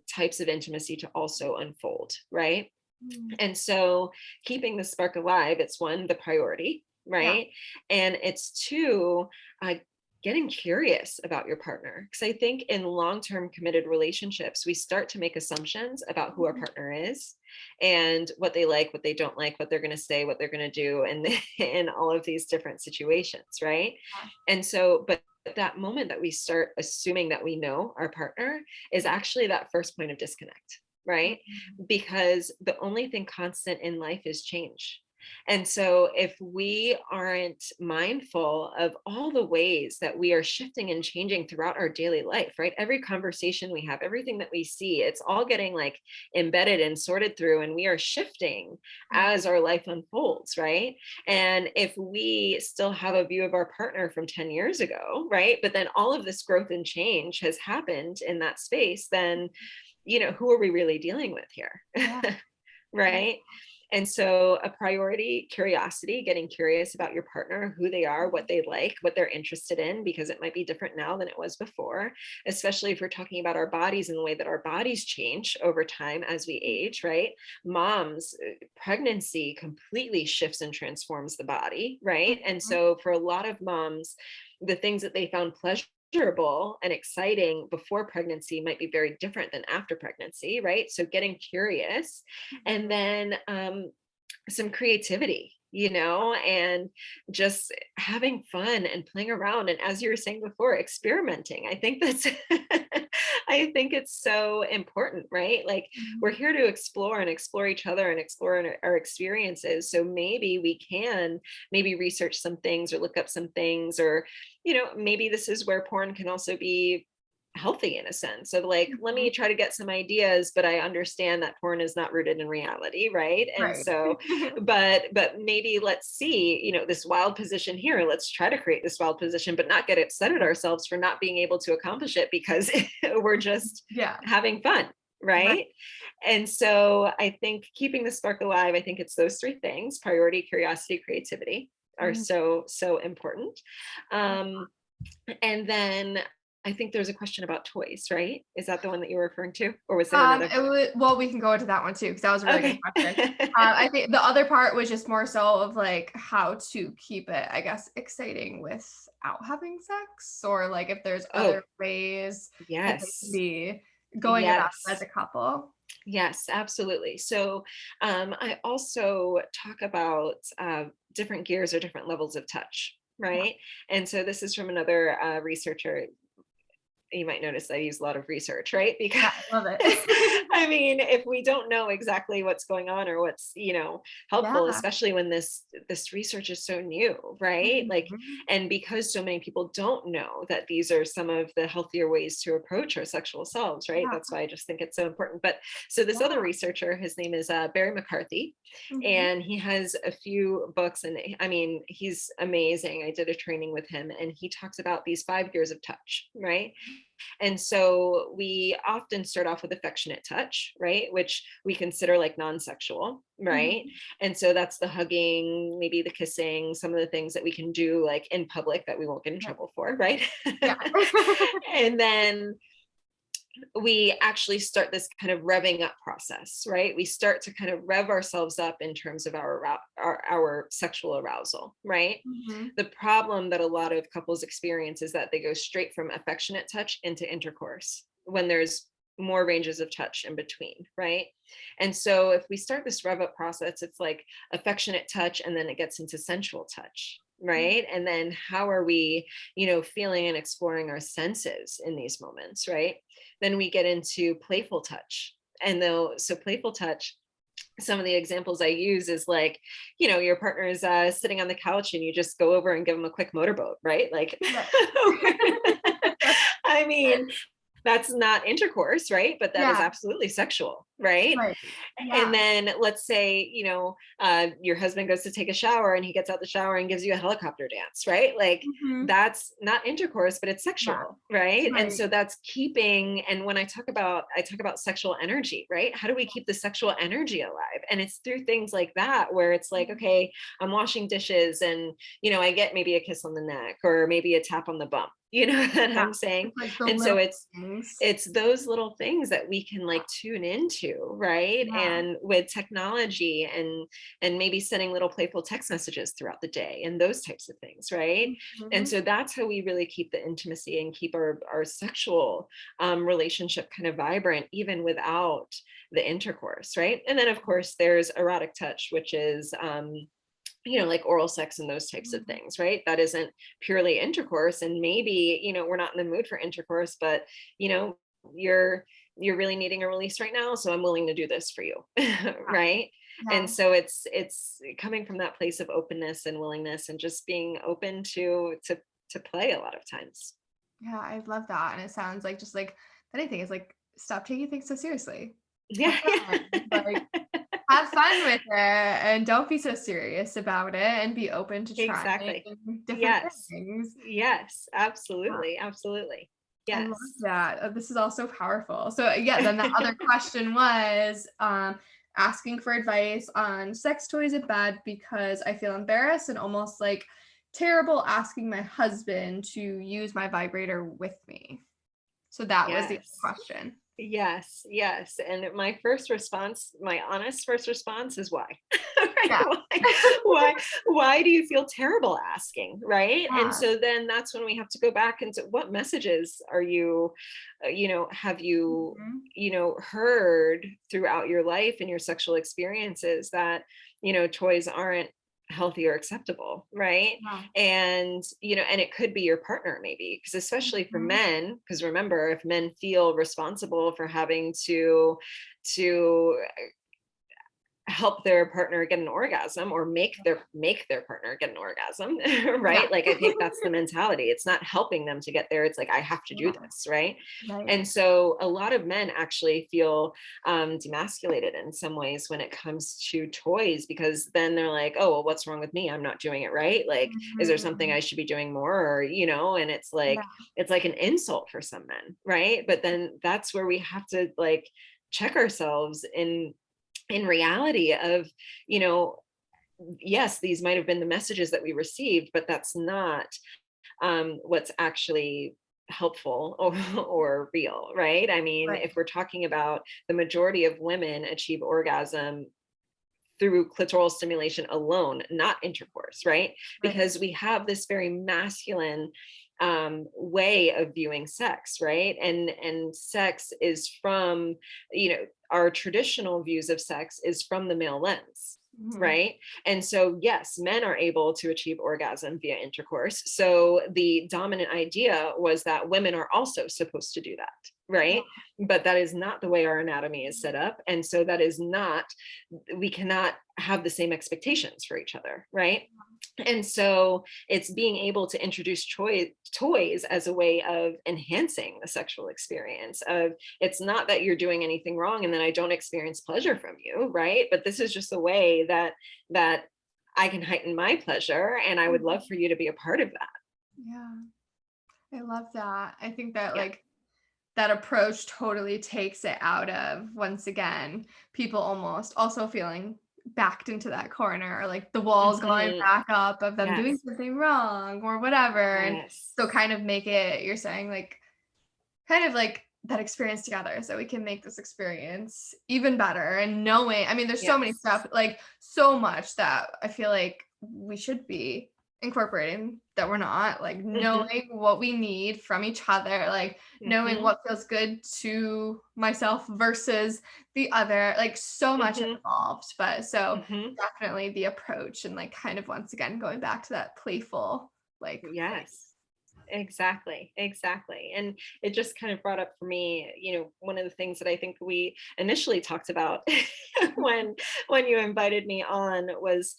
Speaker 2: types of intimacy to also unfold, right?
Speaker 1: Mm.
Speaker 2: And so, keeping the spark alive, it's one, the priority,
Speaker 1: Yeah.
Speaker 2: right? And it's two, uh, getting curious about your partner. Because I think in long term committed relationships, we start to make assumptions about who our
Speaker 1: Mhm.
Speaker 2: partner is and what they like, what they don't like, what they're going to say, what they're going to do, and in all of these different situations, right? And so, but that moment that we start assuming that we know our partner is actually that first point of disconnect,
Speaker 1: Yeah.
Speaker 2: right?
Speaker 1: Mhm.
Speaker 2: Because the only thing constant in life is change. And so, if we aren't mindful of all the ways that we are shifting and changing throughout our daily life, right? Every conversation we have, everything that we see, it's all getting like embedded and sorted through, and we are shifting
Speaker 1: Yeah.
Speaker 2: as our life unfolds, right? And if we still have a view of our partner from 10 years ago, right? But then all of this growth and change has happened in that space, then who are we really dealing with here?
Speaker 1: Yeah. Yeah.
Speaker 2: Right? And so, a priority, curiosity, getting curious about your partner, who they are, what
Speaker 1: Mhm.
Speaker 2: they like, what they're interested in, because it might be different now than it was before, especially if we're talking about our bodies and the way that our bodies change over time as we age, right? Moms, pregnancy completely shifts and transforms the body, right? And
Speaker 1: Mhm.
Speaker 2: so, for a lot of moms, the things that they found pleasurable and exciting before pregnancy might be very different than after pregnancy, right? So getting curious, and
Speaker 1: Mhm.
Speaker 2: then some creativity, and just having fun and playing around. And as you were saying before, experimenting. I think that's, I think it's so important, right? Like we're
Speaker 1: Mhm.
Speaker 2: here to explore and explore each other and explore our experiences. So maybe we can maybe research some things or look up some things, or, maybe this is where porn can also be healthy in a sense of like, let me
Speaker 1: Mhm.
Speaker 2: try to get some ideas, but I understand that porn is not rooted in reality, right? And
Speaker 1: Right.
Speaker 2: so, but maybe let's see, this wild position here. Let's try to create this wild position, but not get upset at ourselves for not being able to accomplish it because we're just
Speaker 1: Yeah.
Speaker 2: having fun,
Speaker 1: Right.
Speaker 2: right? And so I think keeping the spark alive, I think it's those three things: priority, curiosity, creativity are
Speaker 1: Mhm.
Speaker 2: so important. Um, and then I think there's a question about toys, right? Is that the one that you were referring to? Or was there another?
Speaker 1: It was, well, we can go into that one too, because that was a really good
Speaker 2: Okay.
Speaker 1: question. I think the other part was just more so of like how to keep it, I guess, exciting without having sex, or like if there's
Speaker 2: Oh,
Speaker 1: other ways that they can
Speaker 2: yes.
Speaker 1: be going about it as
Speaker 2: Yes.
Speaker 1: a couple.
Speaker 2: Yes, absolutely. So I also talk about different gears or different levels of touch,
Speaker 1: Yeah,
Speaker 2: right? And so this is from another researcher. You might notice I use a lot of research, right? Because
Speaker 1: yeah, I love it.
Speaker 2: I mean, if we don't know exactly what's going on or what's, helpful,
Speaker 1: Yeah.
Speaker 2: especially when this research is so new, right? Like,
Speaker 1: Mhm.
Speaker 2: and because so many people don't know that these are some of the healthier ways to approach our sexual selves, right?
Speaker 1: Yeah,
Speaker 2: That's why I just think it's so important. But so this other
Speaker 1: yeah.
Speaker 2: researcher, his name is Barry McCarthy,
Speaker 1: Mhm.
Speaker 2: and he has a few books, and I mean, he's amazing. I did a training with him, and he talks about these 5 gears of touch, right? And so we often start off with affectionate touch, right? Which we consider like non sexual, right?
Speaker 1: Mhm.
Speaker 2: And so that's the hugging, maybe the kissing, some of the things that we can do like in public that we won't get in
Speaker 1: Right.
Speaker 2: trouble for, right?
Speaker 1: Yeah.
Speaker 2: And then we actually start this kind of revving up process, right? We start to kind of rev ourselves up in terms of our sexual arousal, right?
Speaker 1: Mhm.
Speaker 2: The problem that a lot of couples experience is that they go straight from affectionate touch into intercourse when there's more ranges of touch in between, right? And so if we start this rev up process, it's like affectionate touch and then it gets into sensual touch, right? And then how are we, feeling and exploring our senses in these moments, right? Then we get into playful touch. And though, so playful touch, some of the examples I use is like, your partner is sitting on the couch and you just go over and give them a quick motorboat, right? Like,
Speaker 1: Right.
Speaker 2: I mean, that's not intercourse, right? But that is
Speaker 1: Yeah,
Speaker 2: absolutely sexual, right?
Speaker 1: right.
Speaker 2: And
Speaker 1: Yeah.
Speaker 2: then let's say, your husband goes to take a shower and he gets out the shower and gives you a helicopter dance, right? Like
Speaker 1: Mhm.
Speaker 2: that's not intercourse, but it's
Speaker 1: Yeah,
Speaker 2: sexual, right? And
Speaker 1: right.
Speaker 2: so that's keeping, and when I talk about sexual energy, right? How do we keep the sexual energy alive? And it's through things like that where it's like,
Speaker 1: Mhm.
Speaker 2: okay, I'm washing dishes and, I get maybe a kiss on the neck or maybe a tap on the bump, you know what
Speaker 1: Yeah,
Speaker 2: I'm saying?
Speaker 1: it's like the
Speaker 2: And so
Speaker 1: little
Speaker 2: it's
Speaker 1: things.
Speaker 2: it's those little things that we can like tune into, right?
Speaker 1: Yeah.
Speaker 2: And with technology and maybe sending little playful text messages throughout the day and those types of things, right? And
Speaker 1: Mhm.
Speaker 2: so that's how we really keep the intimacy and keep our sexual relationship kind of vibrant even without the intercourse, right? And then of course there's erotic touch, which is like oral sex and those types of
Speaker 1: Mhm.
Speaker 2: things, right? That isn't purely intercourse. And maybe, we're not in the mood for intercourse, but, you know, you're you're really needing a release right now, so I'm willing to do this for you.
Speaker 1: Yeah,
Speaker 2: Right? And
Speaker 1: yeah.
Speaker 2: so it's coming from that place of openness and willingness and just being open to play a lot of times.
Speaker 1: Yeah, I love that, and it sounds like just like the only thing is like stop taking things so seriously. Have
Speaker 2: Yeah,
Speaker 1: fun, like have fun with it, and don't be so serious about it, and be open to trying
Speaker 2: exactly.
Speaker 1: different
Speaker 2: Yes.
Speaker 1: things.
Speaker 2: Yes, absolutely. Absolutely.
Speaker 1: I love
Speaker 2: Yes.
Speaker 1: that. This is all so powerful. So yeah, then the other question was asking for advice on sex toys are bad because I feel embarrassed and almost like terrible asking my husband to use my vibrator with me. So that was the
Speaker 2: Yes.
Speaker 1: question.
Speaker 2: Yes, yes. And my first response, my honest first response is why? Right?
Speaker 1: Yeah.
Speaker 2: Why do you feel terrible asking? Right? And
Speaker 1: Yeah.
Speaker 2: so then that's when we have to go back into what messages are you, have you,
Speaker 1: Mhm.
Speaker 2: heard throughout your life and your sexual experiences that, toys aren't healthy or acceptable, right?
Speaker 1: Yeah.
Speaker 2: And and it could be your partner maybe, because especially for
Speaker 1: Mhm.
Speaker 2: men, because remember, if men feel responsible for having to help their partner get an orgasm or make their partner get an orgasm,
Speaker 1: Yeah.
Speaker 2: right? Like, I think that's the mentality. It's not helping them to get there. It's like, I have to do
Speaker 1: Yeah.
Speaker 2: this, right?
Speaker 1: Right.
Speaker 2: And so a lot of men actually feel demasculated in some ways when it comes to toys, because then they're like, oh, well, what's wrong with me? I'm not doing it right. Like, is there something
Speaker 1: Mhm.
Speaker 2: I should be doing more? Or, and
Speaker 1: Yeah.
Speaker 2: it's like an insult for some men, right? But then that's where we have to like check ourselves in reality of, you know, yes, these might have been the messages that we received, but that's not what's actually helpful or real, right? I mean,
Speaker 1: Right.
Speaker 2: if we're talking about the majority of women achieve orgasm through clitoral stimulation alone, not intercourse, right?
Speaker 1: Right.
Speaker 2: Because we have this very masculine way of viewing sex, right? And sex is from, our traditional views of sex is from the male lens.
Speaker 1: Mhm.
Speaker 2: Right. And so, yes, men are able to achieve orgasm via intercourse. So, the dominant idea was that women are also supposed to do that.
Speaker 1: Yeah.
Speaker 2: Right. But that is not the way our anatomy is set up. And so, that is not, we cannot have the same expectations for each other. Right. And so it's being able to introduce toys as a way of enhancing the sexual experience of, it's not that you're doing anything wrong and that I don't experience pleasure from you, right? But this is just a way that I can heighten my pleasure, and I would love
Speaker 1: Mhm.
Speaker 2: for you to be a part of that.
Speaker 1: Yeah. I love that. I think that
Speaker 2: Yeah.
Speaker 1: like that approach totally takes it out of, once again, people almost also feeling backed into that corner, or like the walls going
Speaker 2: Hmm.
Speaker 1: back up of them doing
Speaker 2: Yes.
Speaker 1: something wrong or whatever. And
Speaker 2: Yes.
Speaker 1: so kind of make it, you're saying like kind of like that experience together so we can make this experience even better. And knowing, I mean, there's so many
Speaker 2: Yes.
Speaker 1: stuff, like so much that I feel like we should be incorporating that we're not, like
Speaker 2: Hmm.
Speaker 1: knowing what we need from each other, like knowing
Speaker 2: Hmm.
Speaker 1: what feels good to myself versus the other, like so much
Speaker 2: Hmm.
Speaker 1: involved. But so
Speaker 2: Hmm.
Speaker 1: definitely the approach and like kind of once again going back to that playful like place.
Speaker 2: Yes. Exactly, exactly. And it just kind of brought up for me, one of the things that I think we initially talked about when you invited me on was,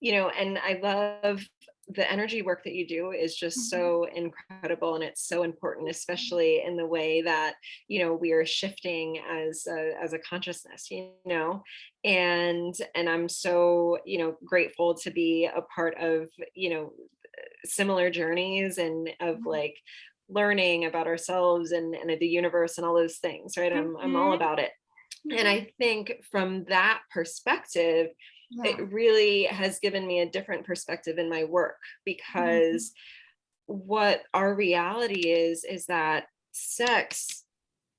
Speaker 2: and I love the energy work that you do is just
Speaker 1: Mhm.
Speaker 2: so incredible, and it's so important, especially in the way that, we are shifting as a consciousness, and I'm so, grateful to be a part of, similar journeys and of like learning about ourselves and the universe and all those things, right? I'm all
Speaker 1: Mhm.
Speaker 2: about it. And
Speaker 1: Yeah.
Speaker 2: I think from that perspective,
Speaker 1: Yeah.
Speaker 2: it really has given me a different perspective in my work,
Speaker 1: Mhm.
Speaker 2: because what our reality is that sex,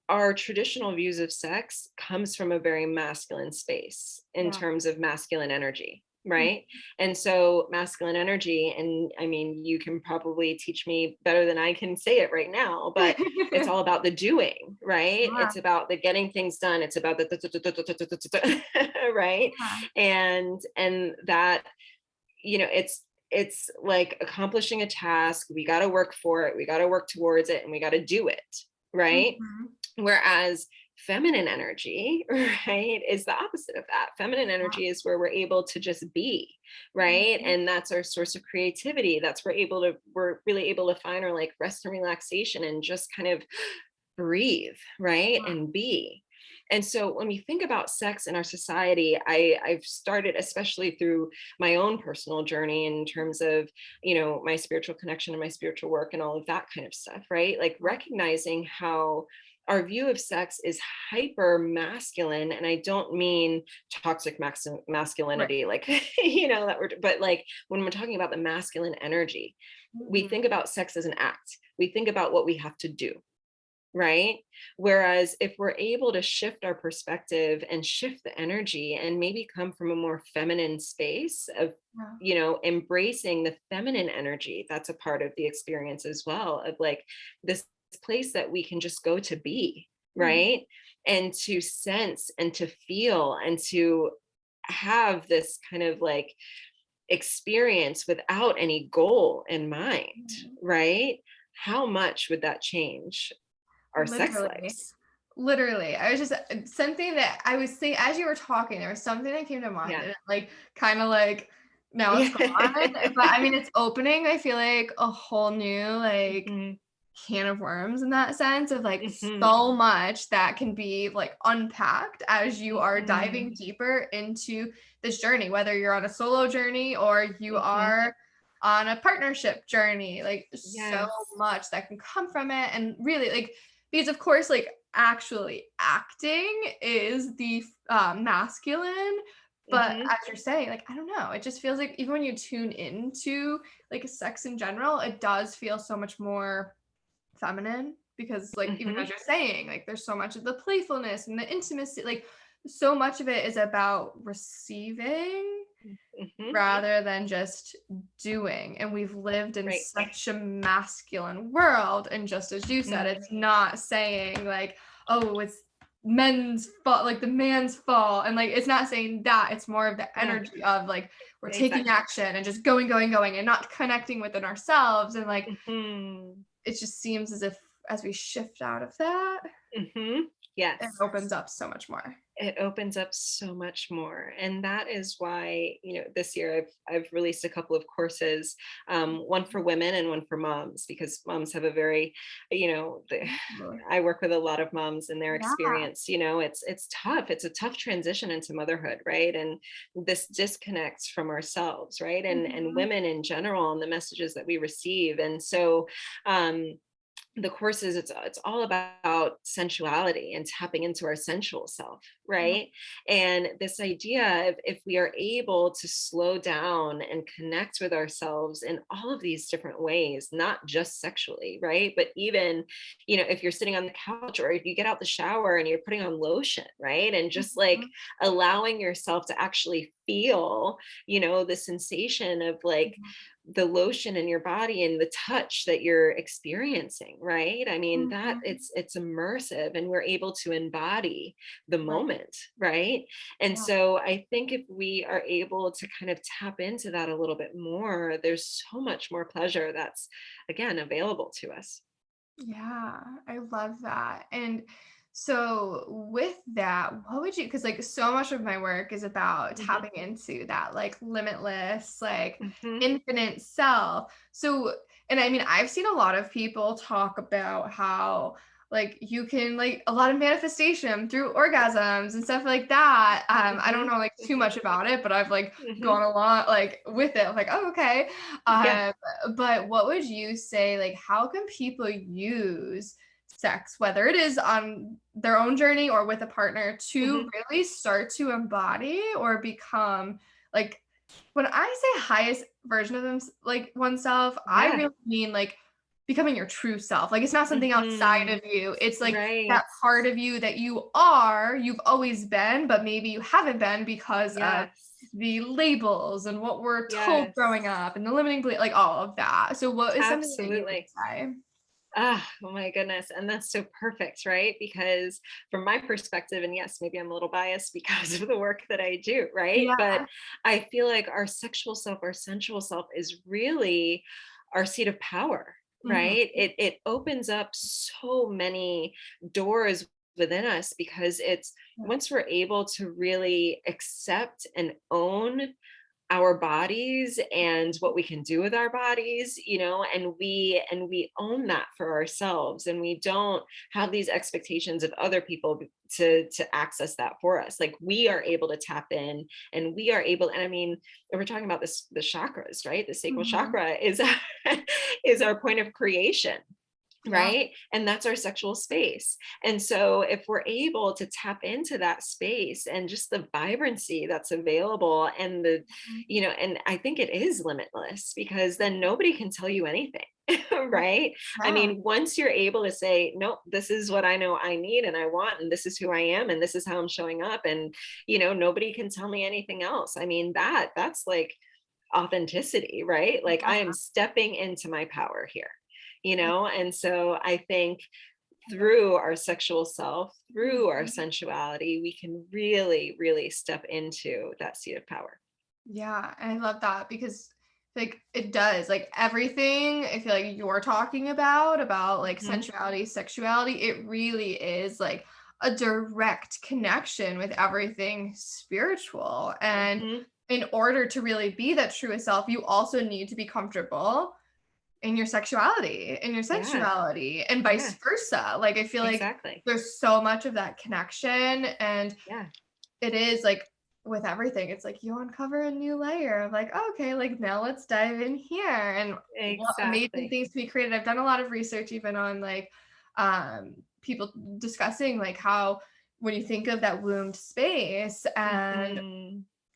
Speaker 2: our traditional views of sex comes from a very masculine space in
Speaker 1: Yeah.
Speaker 2: terms of masculine energy,
Speaker 1: Mhm.
Speaker 2: right? And so masculine energy, and I mean, you can probably teach me better than I can say it right now, but it's all about the doing, right?
Speaker 1: Yeah,
Speaker 2: It's about the getting things done. It's about the right?
Speaker 1: yeah.
Speaker 2: And that, it's like accomplishing a task. We got to work for it. We got to work towards it, and we got to do it, right?
Speaker 1: Mhm.
Speaker 2: Whereas feminine energy, right, is the opposite of that. Feminine
Speaker 1: Yeah.
Speaker 2: energy is where we're able to just be, right?
Speaker 1: Mhm.
Speaker 2: And that's our source of creativity. We're really able to find our like rest and relaxation and just kind of breathe, right?
Speaker 1: Yeah.
Speaker 2: And be. And so when we think about sex in our society, I've started, especially through my own personal journey in terms of, my spiritual connection and my spiritual work and all of that kind of stuff, right? Like recognizing how our view of sex is hyper masculine. And I don't mean toxic
Speaker 1: Right.
Speaker 2: masculinity, like, but like when we're talking about the masculine energy, we
Speaker 1: Mhm.
Speaker 2: think about sex as an act. We think about what we have to do, right? Whereas if we're able to shift our perspective and shift the energy and maybe come from a more feminine space of,
Speaker 1: Yeah.
Speaker 2: embracing the feminine energy, that's a part of the experience as well, of like this place that we can just go to be,
Speaker 1: Mhm.
Speaker 2: right? And to sense and to feel and to have this kind of like experience without any goal in mind,
Speaker 1: Mhm.
Speaker 2: right? How much would that change our sex
Speaker 1: Literally.
Speaker 2: lives?
Speaker 1: Literally, I was just something that I was saying as you were talking, there was something that came to mind,
Speaker 2: Yeah.
Speaker 1: and it, like, kind of like now it's
Speaker 2: Yeah.
Speaker 1: gone, but I mean, it's opening, I feel like, a whole new, like,
Speaker 2: Mhm.
Speaker 1: can of worms in that sense of like
Speaker 2: Mhm.
Speaker 1: so much that can be like unpacked as you are
Speaker 2: Mhm.
Speaker 1: diving deeper into this journey, whether you're on a solo journey or you
Speaker 2: Mhm.
Speaker 1: are on a partnership journey, like so
Speaker 2: Yes.
Speaker 1: much that can come from it. And really, like, because of course, like actually acting is the masculine. But
Speaker 2: Mhm.
Speaker 1: as you're saying, like, I don't know, it just feels like even when you tune into like sex in general, it does feel so much more feminine because like even as
Speaker 2: Mhm.
Speaker 1: you're saying, like there's so much of the playfulness and the intimacy, like so much of it is about receiving
Speaker 2: Mhm.
Speaker 1: rather than just doing. And we've lived in
Speaker 2: Right.
Speaker 1: such a masculine world, and just as you said,
Speaker 2: Mhm.
Speaker 1: it's not saying like, oh, it's men's fault, like the man's fault, and like it's not saying that, it's more of the
Speaker 2: No,
Speaker 1: energy of like we're taking
Speaker 2: exactly.
Speaker 1: action and just going and not connecting within ourselves. And like
Speaker 2: Mhm.
Speaker 1: it just seems as if as we shift out of that,
Speaker 2: Mhm.
Speaker 1: it
Speaker 2: Yes.
Speaker 1: opens up so much more.
Speaker 2: It opens up so much more, and that is why, this year I've released a couple of courses, one for women and one for moms, because moms have a very,
Speaker 1: Ooh,
Speaker 2: I work with a lot of moms and their
Speaker 1: yeah.
Speaker 2: experience. It's tough. It's a tough transition into motherhood, right? And this disconnects from ourselves, right? And
Speaker 1: Mhm.
Speaker 2: women in general, and the messages that we receive. And so, um, the courses, it's all about sensuality and tapping into our sensual self,
Speaker 1: Yeah.
Speaker 2: right? And this idea of, if we are able to slow down and connect with ourselves in all of these different ways, not just sexually, right, but even, if you're sitting on the couch, or if you get out the shower and you're putting on lotion, right, and just like
Speaker 1: Mhm.
Speaker 2: allowing yourself to actually feel, the sensation of like the lotion in your body and the touch that you're experiencing, right? I mean, that
Speaker 1: Mhm.
Speaker 2: it's immersive, and we're able to embody the
Speaker 1: Right.
Speaker 2: moment, right? And
Speaker 1: Yeah.
Speaker 2: so I think if we are able to kind of tap into that a little bit more, there's so much more pleasure that's, again, available to us.
Speaker 1: Yeah, I love that. And so with that, what would you, because like so much of my work is about
Speaker 2: Hmm.
Speaker 1: tapping into that like limitless, like
Speaker 2: Hmm.
Speaker 1: infinite self. So, and I mean, I've seen a lot of people talk about how like you can like a lot of manifestation through orgasms and stuff like that. I don't
Speaker 2: Hmm.
Speaker 1: know like too
Speaker 2: Hmm.
Speaker 1: much about it, but I've like
Speaker 2: Hmm.
Speaker 1: gone a lot like with it. I'm like, oh, okay.
Speaker 2: Yeah.
Speaker 1: Um, but what would you say, like, how can people use sex, whether it is on their own journey or with a partner, to
Speaker 2: Hmm.
Speaker 1: really start to embody or become like, when I say highest version of them, like oneself, I
Speaker 2: Yeah.
Speaker 1: really mean like becoming your true self. Like, it's not something outside
Speaker 2: Hmm.
Speaker 1: of you. It's like
Speaker 2: Right.
Speaker 1: that part of you that you are, you've always been, but maybe you haven't been because of
Speaker 2: Yes.
Speaker 1: the labels and what we're told growing
Speaker 2: Yes.
Speaker 1: up and the limiting belief, like all of that. So what is something that you would
Speaker 2: Absolutely.
Speaker 1: say?
Speaker 2: Ah, oh my goodness. And that's so perfect, right? Because from my perspective, and yes, maybe I'm a little biased because of the work that I do, right?
Speaker 1: Yeah.
Speaker 2: But I feel like our sexual self, our sensual self is really our seat of power,
Speaker 1: Mhm.
Speaker 2: right? It opens up so many doors within us, because it's,
Speaker 1: Yeah.
Speaker 2: once we're able to really accept and own our bodies and what we can do with our bodies, and we own that for ourselves, and we don't have these expectations of other people to access that for us. Like, we are able to tap in, and we are able, and I mean, if we're talking about this, the chakras, right, the sacral
Speaker 1: Mhm.
Speaker 2: chakra is is our point of creation,
Speaker 1: Yeah.
Speaker 2: right, and that's our sexual space. And so if we're able to tap into that space and just the vibrancy that's available, and the,
Speaker 1: Mhm.
Speaker 2: and I think it is limitless, because then nobody can tell you anything. Right? I
Speaker 1: Yeah.
Speaker 2: mean, once you're able to say, nope, this is what I know I need and I want, and this is who I am, and this is how I'm showing up, and nobody can tell me anything else. I mean, that's like authenticity, right? Like, I am stepping into my power here,
Speaker 1: Yeah.
Speaker 2: and so I think through our sexual self, through our
Speaker 1: Mhm.
Speaker 2: sensuality, we can really, really step into that seat of power.
Speaker 1: Yeah, and I love that because like it does like everything I feel like you're talking about like
Speaker 2: Hmm.
Speaker 1: sensuality, sexuality, it really is like a direct connection with everything spiritual. And
Speaker 2: Mhm.
Speaker 1: in order to really be that truest self, you also need to be comfortable in your sexuality, in your
Speaker 2: Yeah.
Speaker 1: sensuality, and vice
Speaker 2: Yeah.
Speaker 1: versa. Like, I feel like
Speaker 2: Exactly.
Speaker 1: there's so much of that connection, and
Speaker 2: Yeah.
Speaker 1: it is like with everything, it's like you uncover a new layer of like, okay, like now let's dive in here and what amazing
Speaker 2: Exactly.
Speaker 1: things to be created. I've done a lot of research even on like people discussing like how when you think of that wombed space and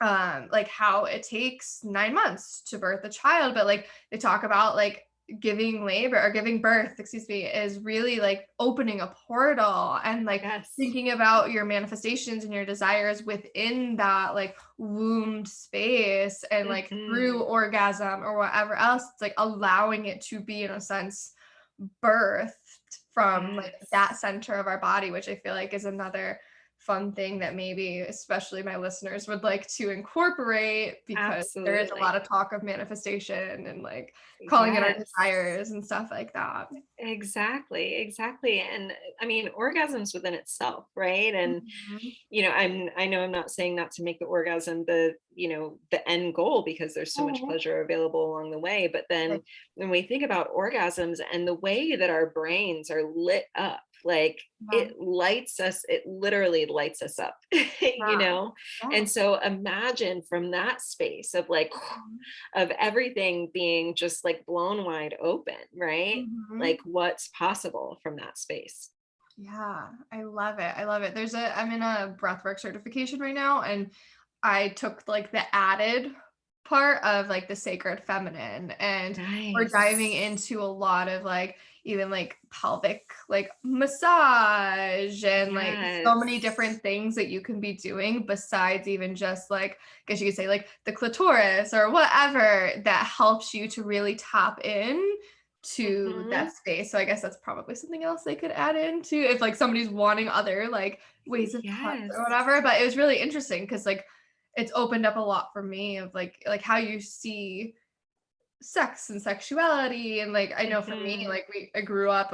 Speaker 2: Mhm.
Speaker 1: like how it takes 9 months to birth a child, but like they talk about like giving labor or giving birth, excuse me, is really like opening a portal and like
Speaker 2: Yes.
Speaker 1: thinking about your manifestations and your desires within that like wombed space and like through
Speaker 2: Mhm.
Speaker 1: orgasm or whatever else, it's like allowing it to be in a sense birthed from like that
Speaker 2: Yes.
Speaker 1: center of our body, which I feel like is another fun thing that maybe especially my listeners would like to incorporate because there is a lot
Speaker 2: Absolutely.
Speaker 1: of talk of manifestation and like calling in our
Speaker 2: Yes.
Speaker 1: desires and stuff like that.
Speaker 2: Exactly, exactly. And I mean, orgasms within itself, right? And
Speaker 1: Mhm.
Speaker 2: I know I'm not saying not to make the orgasm the end goal because there's so much
Speaker 1: Mhm.
Speaker 2: pleasure available along the way. But then
Speaker 1: Like,
Speaker 2: when we think about orgasms and the way that our brains are lit up, like
Speaker 1: yeah,
Speaker 2: it literally lights us up, you
Speaker 1: yeah,
Speaker 2: know?
Speaker 1: yeah.
Speaker 2: And so imagine from that space of like
Speaker 1: Mhm.
Speaker 2: of everything being just like blown wide open, right?
Speaker 1: Mhm.
Speaker 2: Like what's possible from that space.
Speaker 1: Yeah, I love it. I love it. I'm in a breathwork certification right now, and I took like the added part of like the sacred feminine, and we're diving
Speaker 2: Nice.
Speaker 1: into a lot of like even like pelvic like massage and like so many
Speaker 2: Yes.
Speaker 1: different things that you can be doing besides even just like, I guess you could say like the clitoris or whatever that helps you to really tap in to that
Speaker 2: Mhm.
Speaker 1: space. So I guess that's probably something else they could add into if like somebody's wanting other like ways of touch or
Speaker 2: Yes.
Speaker 1: whatever. But it was really interesting because like it's opened up a lot for me of like how you see sex and sexuality. And like I know for me,
Speaker 2: Mhm.
Speaker 1: like I grew up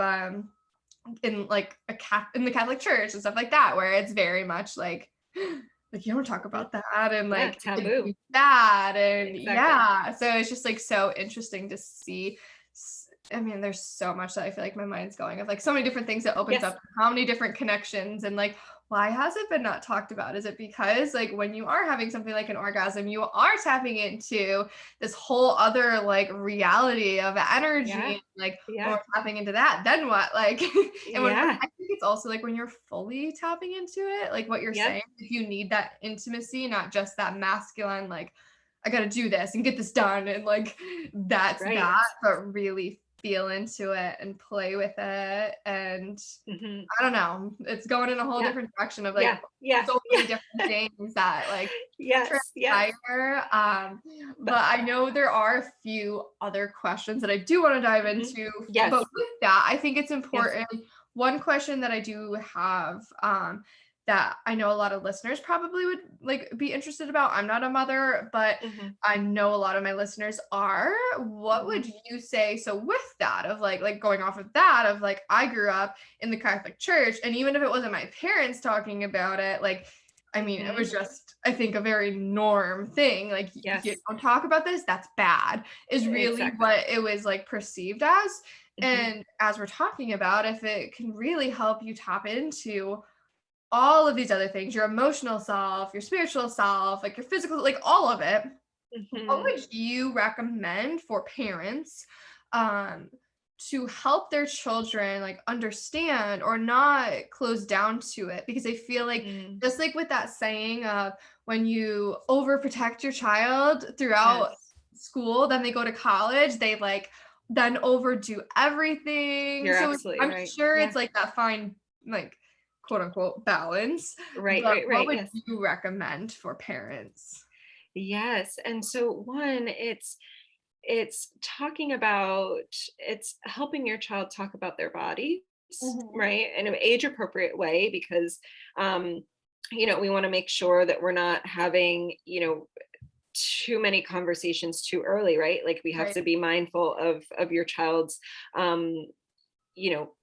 Speaker 1: in like in the Catholic Church and stuff like that, where it's very much like you don't talk
Speaker 2: Mhm.
Speaker 1: about that and
Speaker 2: Yeah,
Speaker 1: like it could
Speaker 2: taboo.
Speaker 1: be bad and
Speaker 2: Exactly.
Speaker 1: yeah. So it's just like so interesting to see. I mean, there's so much that I feel like my mind's going of like so many different things that opens
Speaker 2: Yes.
Speaker 1: up, how many different connections and like why has it been not talked about? Is it because like when you are having something like an orgasm, you are tapping into this whole other like reality of
Speaker 2: Yeah.
Speaker 1: energy, like when
Speaker 2: Yeah.
Speaker 1: we're tapping into that, then what? Like, and when
Speaker 2: Yeah.
Speaker 1: I think it's also like when you're fully tapping into it, like what you're
Speaker 2: Yep.
Speaker 1: saying, if you need that intimacy, not just that masculine, like, I gotta do this and get this done, and like that's
Speaker 2: Right.
Speaker 1: that, but really feel into it and play with it. And
Speaker 2: Mhm.
Speaker 1: I don't know, it's going in a whole
Speaker 2: Yeah.
Speaker 1: different direction of like
Speaker 2: Yeah. Yeah.
Speaker 1: so
Speaker 2: Yeah.
Speaker 1: many different things that like
Speaker 2: Yes. Yes.
Speaker 1: transpire.
Speaker 2: But
Speaker 1: But I know there are a few other questions that I do want to dive
Speaker 2: mhm.
Speaker 1: into. But
Speaker 2: Yes.
Speaker 1: with that, I think it's
Speaker 2: Yes.
Speaker 1: important. One question that I do have that I know a lot of listeners probably would like be interested about. I'm not a mother, but
Speaker 2: Mhm.
Speaker 1: I know a lot of my listeners are. What would
Speaker 2: Mhm.
Speaker 1: you say? So with that, of like going off of that, of like I grew up in the Catholic Church, and even if it wasn't my parents talking about it, like I mean, it
Speaker 2: Mhm.
Speaker 1: was just, I think, a very norm thing. Like, you
Speaker 2: Yes.
Speaker 1: don't talk about this, that's bad, is really
Speaker 2: Exactly.
Speaker 1: what it was like perceived as.
Speaker 2: Mhm.
Speaker 1: And as we're talking about, if it can really help you tap into all of these other things, your emotional self, your spiritual self, like your physical, like all of it, what
Speaker 2: Mhm.
Speaker 1: would you recommend for parents um, to help their children like understand or not close down to it? Because I feel like
Speaker 2: Mm.
Speaker 1: just like with that saying of when you overprotect your child throughout
Speaker 2: Yes.
Speaker 1: school, then they go to college, they like then overdo everything.
Speaker 2: You're
Speaker 1: So
Speaker 2: absolutely
Speaker 1: I'm
Speaker 2: right.
Speaker 1: sure
Speaker 2: Yeah.
Speaker 1: it's like that fine like quote unquote balance.
Speaker 2: Right,
Speaker 1: But
Speaker 2: right,
Speaker 1: what
Speaker 2: right.
Speaker 1: would
Speaker 2: Yes.
Speaker 1: you recommend for parents?
Speaker 2: Yes. And so one, it's talking about it's helping your child talk about their bodies,
Speaker 1: Mhm.
Speaker 2: right? In an age appropriate way because um we want to make sure that we're not having, too many conversations too early, right? Like we have
Speaker 1: Right.
Speaker 2: to be mindful of your child's um you know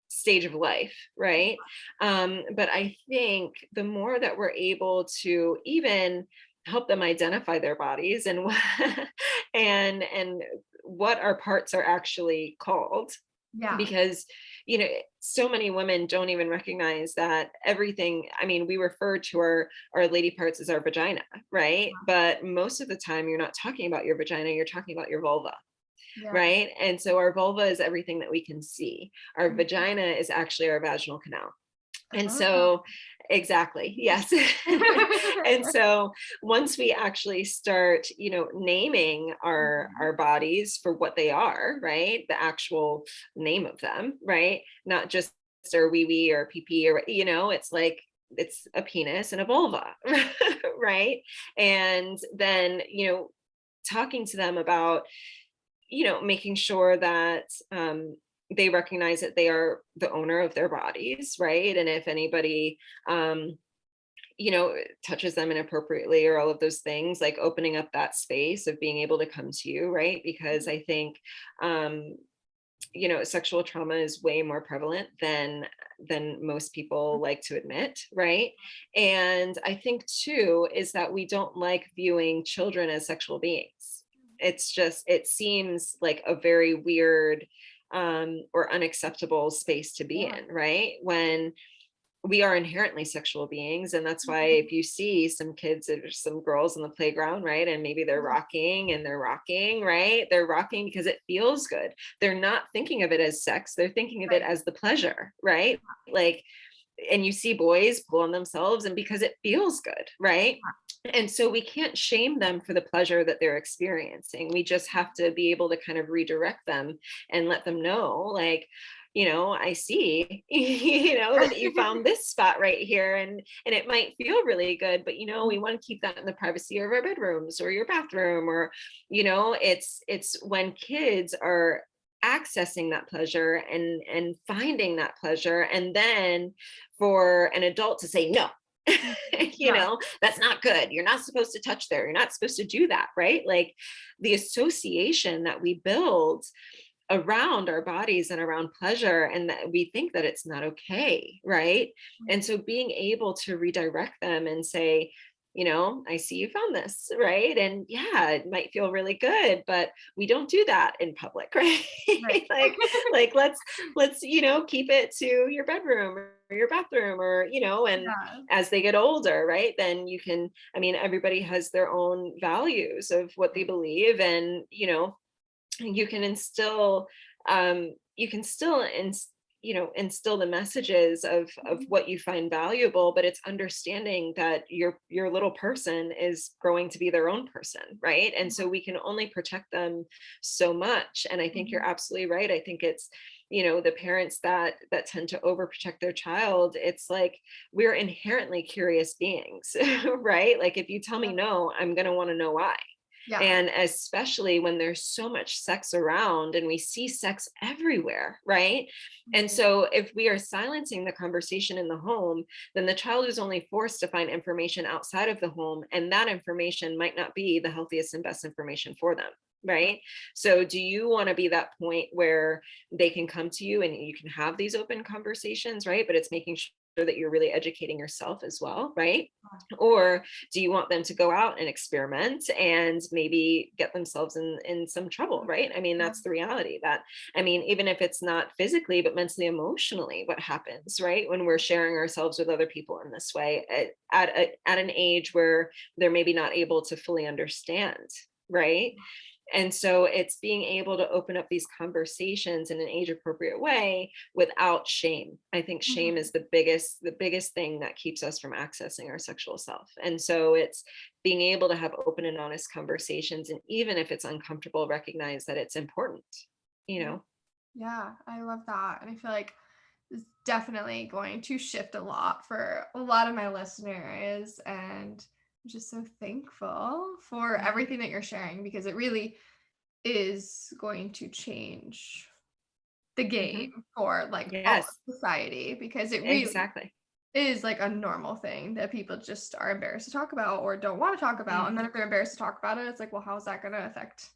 Speaker 2: stage of life, right? But I think the more that we're able to even help them identify their bodies and and what our parts are actually called,
Speaker 1: Yeah.
Speaker 2: because so many women don't even recognize that everything. I mean, we refer to our lady parts as our vagina, right? But most of the time you're not talking about your vagina, you're talking about your vulva,
Speaker 1: Yeah.
Speaker 2: right? And so our vulva is everything that we can see. Our
Speaker 1: Mhm.
Speaker 2: vagina is actually our vaginal canal. And
Speaker 1: Oh.
Speaker 2: so, exactly, yes. And so once we actually start, naming our
Speaker 1: Mhm.
Speaker 2: bodies for what they are, right? The actual name of them, right? Not just or wee wee or pee pee or it's like it's a penis and a vulva, right? And then, talking to them about, making sure that they recognize that they are the owner of their bodies, right? And if anybody, um, touches them inappropriately or all of those things, like opening up that space of being able to come to you, right? Because I think, um, sexual trauma is way more prevalent than most people like to admit, right? And I think too is that we don't like viewing children as sexual beings. It's just, it seems like a very weird or unacceptable space to be
Speaker 1: Yeah.
Speaker 2: in, right? When we are inherently sexual beings, and that's why
Speaker 1: Mhm.
Speaker 2: if you see some kids or some girls in the playground, right, and maybe they're
Speaker 1: Yeah.
Speaker 2: rocking and they're rocking, right, they're rocking because it feels good. They're not thinking of it as sex, they're thinking of it
Speaker 1: Right.
Speaker 2: as the pleasure, right? Like, and you see boys pull on themselves and because it feels good, right? And so we can't shame them for the pleasure that they're experiencing. We just have to be able to kind of redirect them and let them know, like, I see, that you found this spot right here, and it might feel really good, but we want to keep that in the privacy of our bedrooms or your bathroom, or it's when kids are accessing that pleasure and finding that pleasure, and then for an adult to say no,
Speaker 1: Yeah.
Speaker 2: that's not good, you're not supposed to touch there, you're not supposed to do that, right? Like the association that we build around our bodies and around pleasure, and that we think that it's not okay, right? And so being able to redirect them and say, I see you found this, right? And yeah, it might feel really good, but we don't do that in public, right?
Speaker 1: Right.
Speaker 2: like let's keep it to your bedroom or your bathroom, or and
Speaker 1: Yeah.
Speaker 2: as they get older, right, then you can, I mean, everybody has their own values of what they
Speaker 1: Right.
Speaker 2: believe, and you can instill, you can still instill the messages of
Speaker 1: Mhm.
Speaker 2: what you find valuable, but it's understanding that your little person is growing to be their own person, right? And so we can only protect them so much. And I think you're
Speaker 1: Mhm.
Speaker 2: absolutely right. I think it's the parents that tend to overprotect their child. It's like we're inherently curious beings, right? Like if you tell me
Speaker 1: Yep.
Speaker 2: no, I'm going to want to know why.
Speaker 1: Yeah.
Speaker 2: And especially when there's so much sex around and we see sex everywhere, right? And
Speaker 1: Right.
Speaker 2: so if we are silencing the conversation in the home, then the child is only forced to find information outside of the home. And that information might not be the healthiest and best information for them. Right. So, do you want to be that point where they can come to you and you can have these open conversations, right? But it's making sure that you're really educating yourself as well, right? Or do you want them to go out and experiment and maybe get themselves in some trouble, right? I mean,
Speaker 1: Yeah.
Speaker 2: that's the reality. That, I mean, even if it's not physically but mentally, emotionally, what happens, right, when we're sharing ourselves with other people in this way at an age where they're maybe not able to fully understand, right? And so it's being able to open up these conversations in an age appropriate way without shame. I think shame
Speaker 1: Mhm.
Speaker 2: is the biggest thing that keeps us from accessing our sexual self. And so it's being able to have open and honest conversations, and even if it's uncomfortable, recognize that it's important, you
Speaker 1: Yeah.
Speaker 2: know.
Speaker 1: Yeah. I love that. And I feel like it's definitely going to shift a lot for a lot of my listeners. And I'm just so thankful for
Speaker 2: Yeah.
Speaker 1: everything that you're sharing because it really is going to change the
Speaker 2: Hmm.
Speaker 1: game for like all
Speaker 2: Yes,
Speaker 1: of society because it really
Speaker 2: exactly.
Speaker 1: is like a normal thing that people just are embarrassed to talk about or don't want to talk about. And then if they're embarrassed to talk about it, it's like, well, how is that going to affect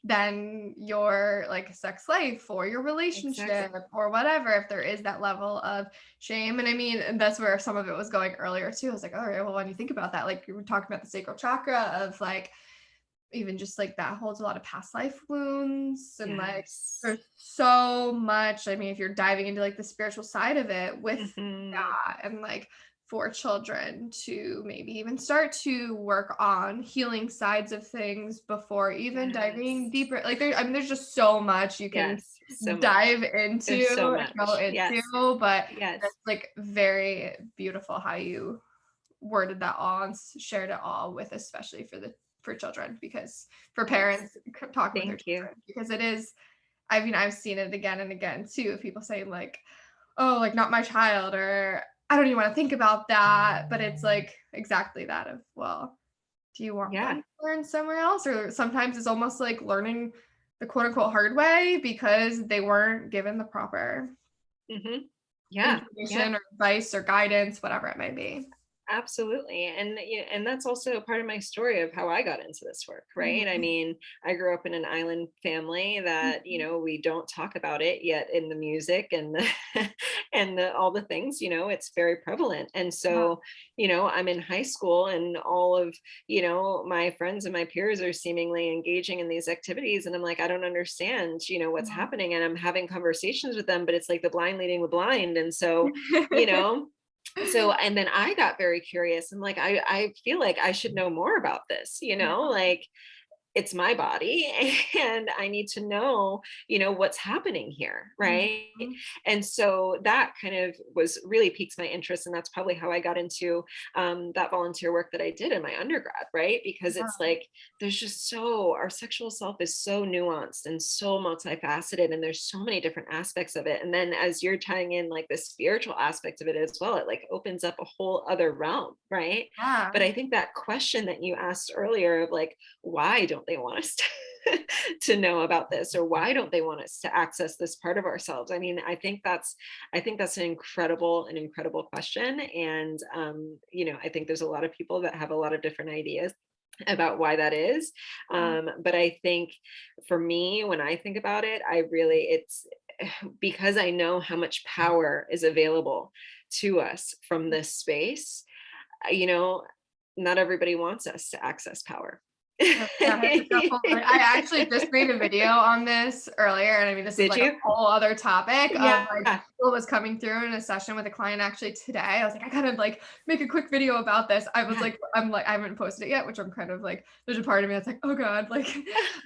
Speaker 1: than your like sex life or your relationship
Speaker 2: Exactly.
Speaker 1: or whatever, if there is that level of shame. And I mean, and that's where some of it was going earlier too. I was like, all right, well, when you think about that, like you were talking about the sacral chakra of like even just like that holds a lot of past life wounds and like
Speaker 2: Yes.
Speaker 1: there's so much. I mean, if you're diving into like the spiritual side of it with
Speaker 2: Hmm.
Speaker 1: that and like for children to maybe even start to work on healing sides of things before even diving
Speaker 2: Yes.
Speaker 1: deeper. Like there, I mean, there's just so much you can
Speaker 2: Yes. So much.
Speaker 1: dive into
Speaker 2: There's so
Speaker 1: and go
Speaker 2: much.
Speaker 1: into,
Speaker 2: Yes.
Speaker 1: but
Speaker 2: Yes.
Speaker 1: it's like very beautiful how you worded that all and shared it all with, especially for children, because for
Speaker 2: Yes.
Speaker 1: parents talking with their
Speaker 2: Thank you.
Speaker 1: children, because it is, I mean, I've seen it again and again too, of people saying like, oh, like not my child, or I don't even want to think about that. But it's like exactly that of, well, do you want them
Speaker 2: Yeah.
Speaker 1: to learn somewhere else? Or sometimes it's almost like learning the quote unquote hard way because they weren't given the proper
Speaker 2: Hmm. Yeah. Yeah.
Speaker 1: information or advice or guidance, whatever it may be.
Speaker 2: Absolutely. And and that's also part of my story of how I got into this work, right? I
Speaker 1: Mhm.
Speaker 2: mean, I grew up in an island family that,
Speaker 1: Mhm.
Speaker 2: we don't talk about it yet in the music and the and all the things, it's very prevalent. And
Speaker 1: Yeah.
Speaker 2: so, I'm in high school and all of, my friends and my peers are seemingly engaging in these activities and I'm like, I don't understand, what's happening and I'm having conversations with them, but it's like the blind leading the blind. And so, you know, and then I got very curious and like I feel like I should know more about this,
Speaker 1: Yeah.
Speaker 2: like it's my body and I need to know, what's happening here, right?
Speaker 1: Mhm.
Speaker 2: And so that kind of was really piques my interest. And that's probably how I got into that volunteer work that I did in my undergrad, right? Because
Speaker 1: Yeah.
Speaker 2: it's like there's just our sexual self is so nuanced and so multifaceted, and there's so many different aspects of it. And then as you're tying in like the spiritual aspect of it as well, it like opens up a whole other realm, right? But
Speaker 1: Yeah.
Speaker 2: I think that question that you asked earlier of like, why don't they want us to know about this, or why don't they want us to access this part of ourselves? I mean, I think that's an incredible question. And I think there's a lot of people that have a lot of different ideas about why that is. But I think for me, when I think about it, it's because I know how much power is available to us from this space. you know Not everybody wants us to access power.
Speaker 1: Yeah, it's a whole, I actually just made a video on this earlier, and I mean, this is
Speaker 2: Did
Speaker 1: like a
Speaker 2: you?
Speaker 1: whole other topic of like
Speaker 2: Yeah.
Speaker 1: what was coming through in a session with a client actually today. I was like, I gotta like make a quick video about this. I was
Speaker 2: Yeah.
Speaker 1: like, I'm like, I haven't posted it yet, which I'm kind of like, there's a part of me that's like, oh God, like,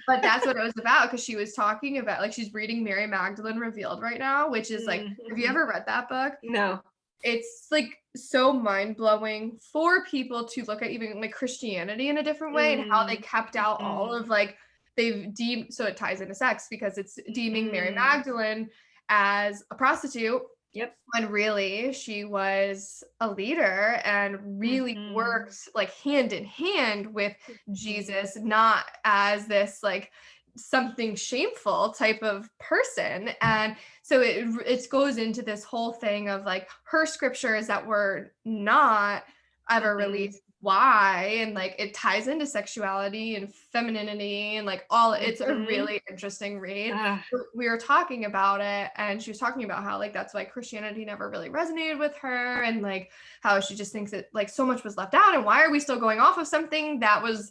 Speaker 1: but that's what it was about because she was talking about like she's reading Mary Magdalene Revealed right now, which is like, have you
Speaker 2: Mhm.
Speaker 1: ever read that book?
Speaker 2: No.
Speaker 1: It's like so mind-blowing for people to look at even like Christianity in a different way and how they
Speaker 2: Mm,
Speaker 1: kept out all
Speaker 2: mhm,
Speaker 1: of like they've deemed, so it ties into sex because it's deeming Mary
Speaker 2: mhm.
Speaker 1: Magdalene as a prostitute
Speaker 2: Yep.
Speaker 1: when really she was a leader and really
Speaker 2: Mhm,
Speaker 1: worked like hand in hand with
Speaker 2: mhm,
Speaker 1: Jesus, not as this like something shameful type of person. And so it goes into this whole thing of like her scriptures that were not ever
Speaker 2: mhm,
Speaker 1: released, why, and like it ties into sexuality and femininity and like all, it's a
Speaker 2: mhm.
Speaker 1: really interesting read.
Speaker 2: Ah,
Speaker 1: We were talking about it and she was talking about how like that's why Christianity never really resonated with her and like how she just thinks that like so much was left out and why are we still going off of something that was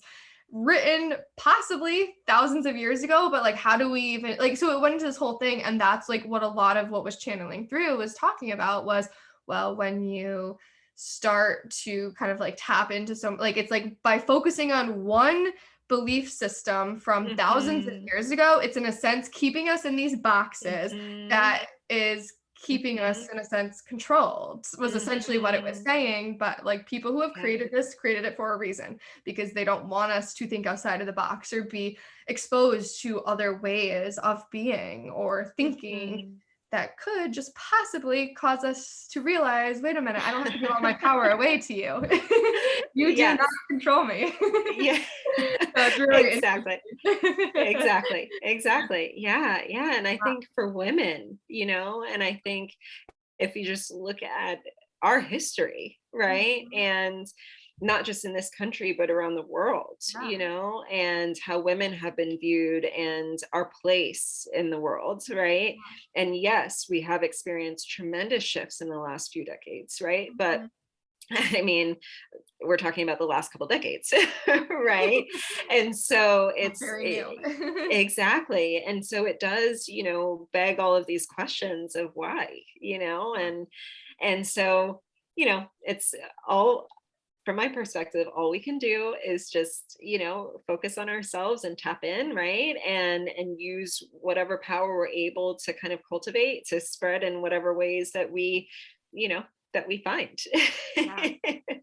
Speaker 1: written possibly thousands of years ago, but like how do we even like, so it went into this whole thing. And that's like what a lot of what was channeling through was talking about was, well, when you start to kind of like tap into some like it's like by focusing on one belief system from thousands of
Speaker 2: mhm,
Speaker 1: years ago, it's in a sense keeping us in these boxes
Speaker 2: mhm,
Speaker 1: that is keeping us
Speaker 2: mhm,
Speaker 1: in a sense controlled was essentially what it was
Speaker 2: mhm.
Speaker 1: saying. But like people who have
Speaker 2: Yeah.
Speaker 1: created this created it for a reason because they don't want us to think outside of the box or be exposed to other ways of being or thinking
Speaker 2: Mhm.
Speaker 1: that could just possibly cause us to realize, wait a minute, I don't have to give all my power away to you. You do not
Speaker 2: Yes.
Speaker 1: control me.
Speaker 2: Yeah.
Speaker 1: So it's really
Speaker 2: Exactly.
Speaker 1: interesting.
Speaker 2: Exactly. Exactly. Yeah. Yeah. And I think for women, and I think if you just look at our history, right?
Speaker 1: Mhm.
Speaker 2: And not just in this country, but around the world,
Speaker 1: Yeah.
Speaker 2: and how women have been viewed and our place in the world, right? And yes, we have experienced tremendous shifts in the last few decades, right? But
Speaker 1: Mhm.
Speaker 2: I mean, we're talking about the last couple decades, right? And so
Speaker 1: Very new.
Speaker 2: exactly. And so it does, beg all of these questions of why, and so, it's all, from my perspective, all we can do is just, focus on ourselves and tap in, right? And use whatever power we're able to kind of cultivate to spread in whatever ways that you know, we find
Speaker 1: Yeah,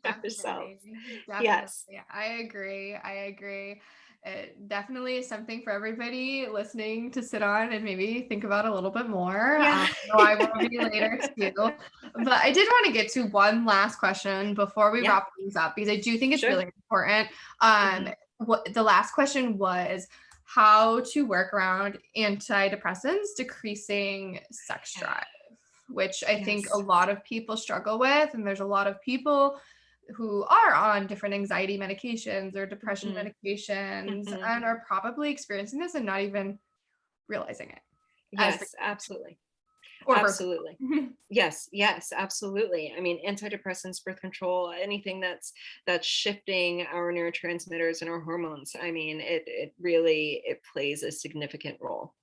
Speaker 2: ourselves.
Speaker 1: definitely.
Speaker 2: Yes.
Speaker 1: Definitely. I agree. I agree. It definitely is something for everybody listening to sit on and maybe think about a little bit more.
Speaker 2: Yeah.
Speaker 1: No, I will be later too. But I did want to get to one last question before we
Speaker 2: Yeah,
Speaker 1: wrap things up because I do think it's
Speaker 2: sure.
Speaker 1: really important. Um,
Speaker 2: Mhm.
Speaker 1: what the last question was how to work around antidepressants decreasing sex
Speaker 2: Yeah.
Speaker 1: drive, which I think a
Speaker 2: Yes.
Speaker 1: lot of people struggle with. And there's a lot of people who are on different anxiety medications or depression
Speaker 2: Mhm.
Speaker 1: medications
Speaker 2: Mhm.
Speaker 1: and are probably experiencing this and not even realizing it as the
Speaker 2: Yes, absolutely.
Speaker 1: or birth
Speaker 2: Absolutely.
Speaker 1: control.
Speaker 2: Yes, yes, absolutely. I mean, antidepressants, birth control, anything that's shifting our neurotransmitters and our hormones. I mean, it really it plays a significant role.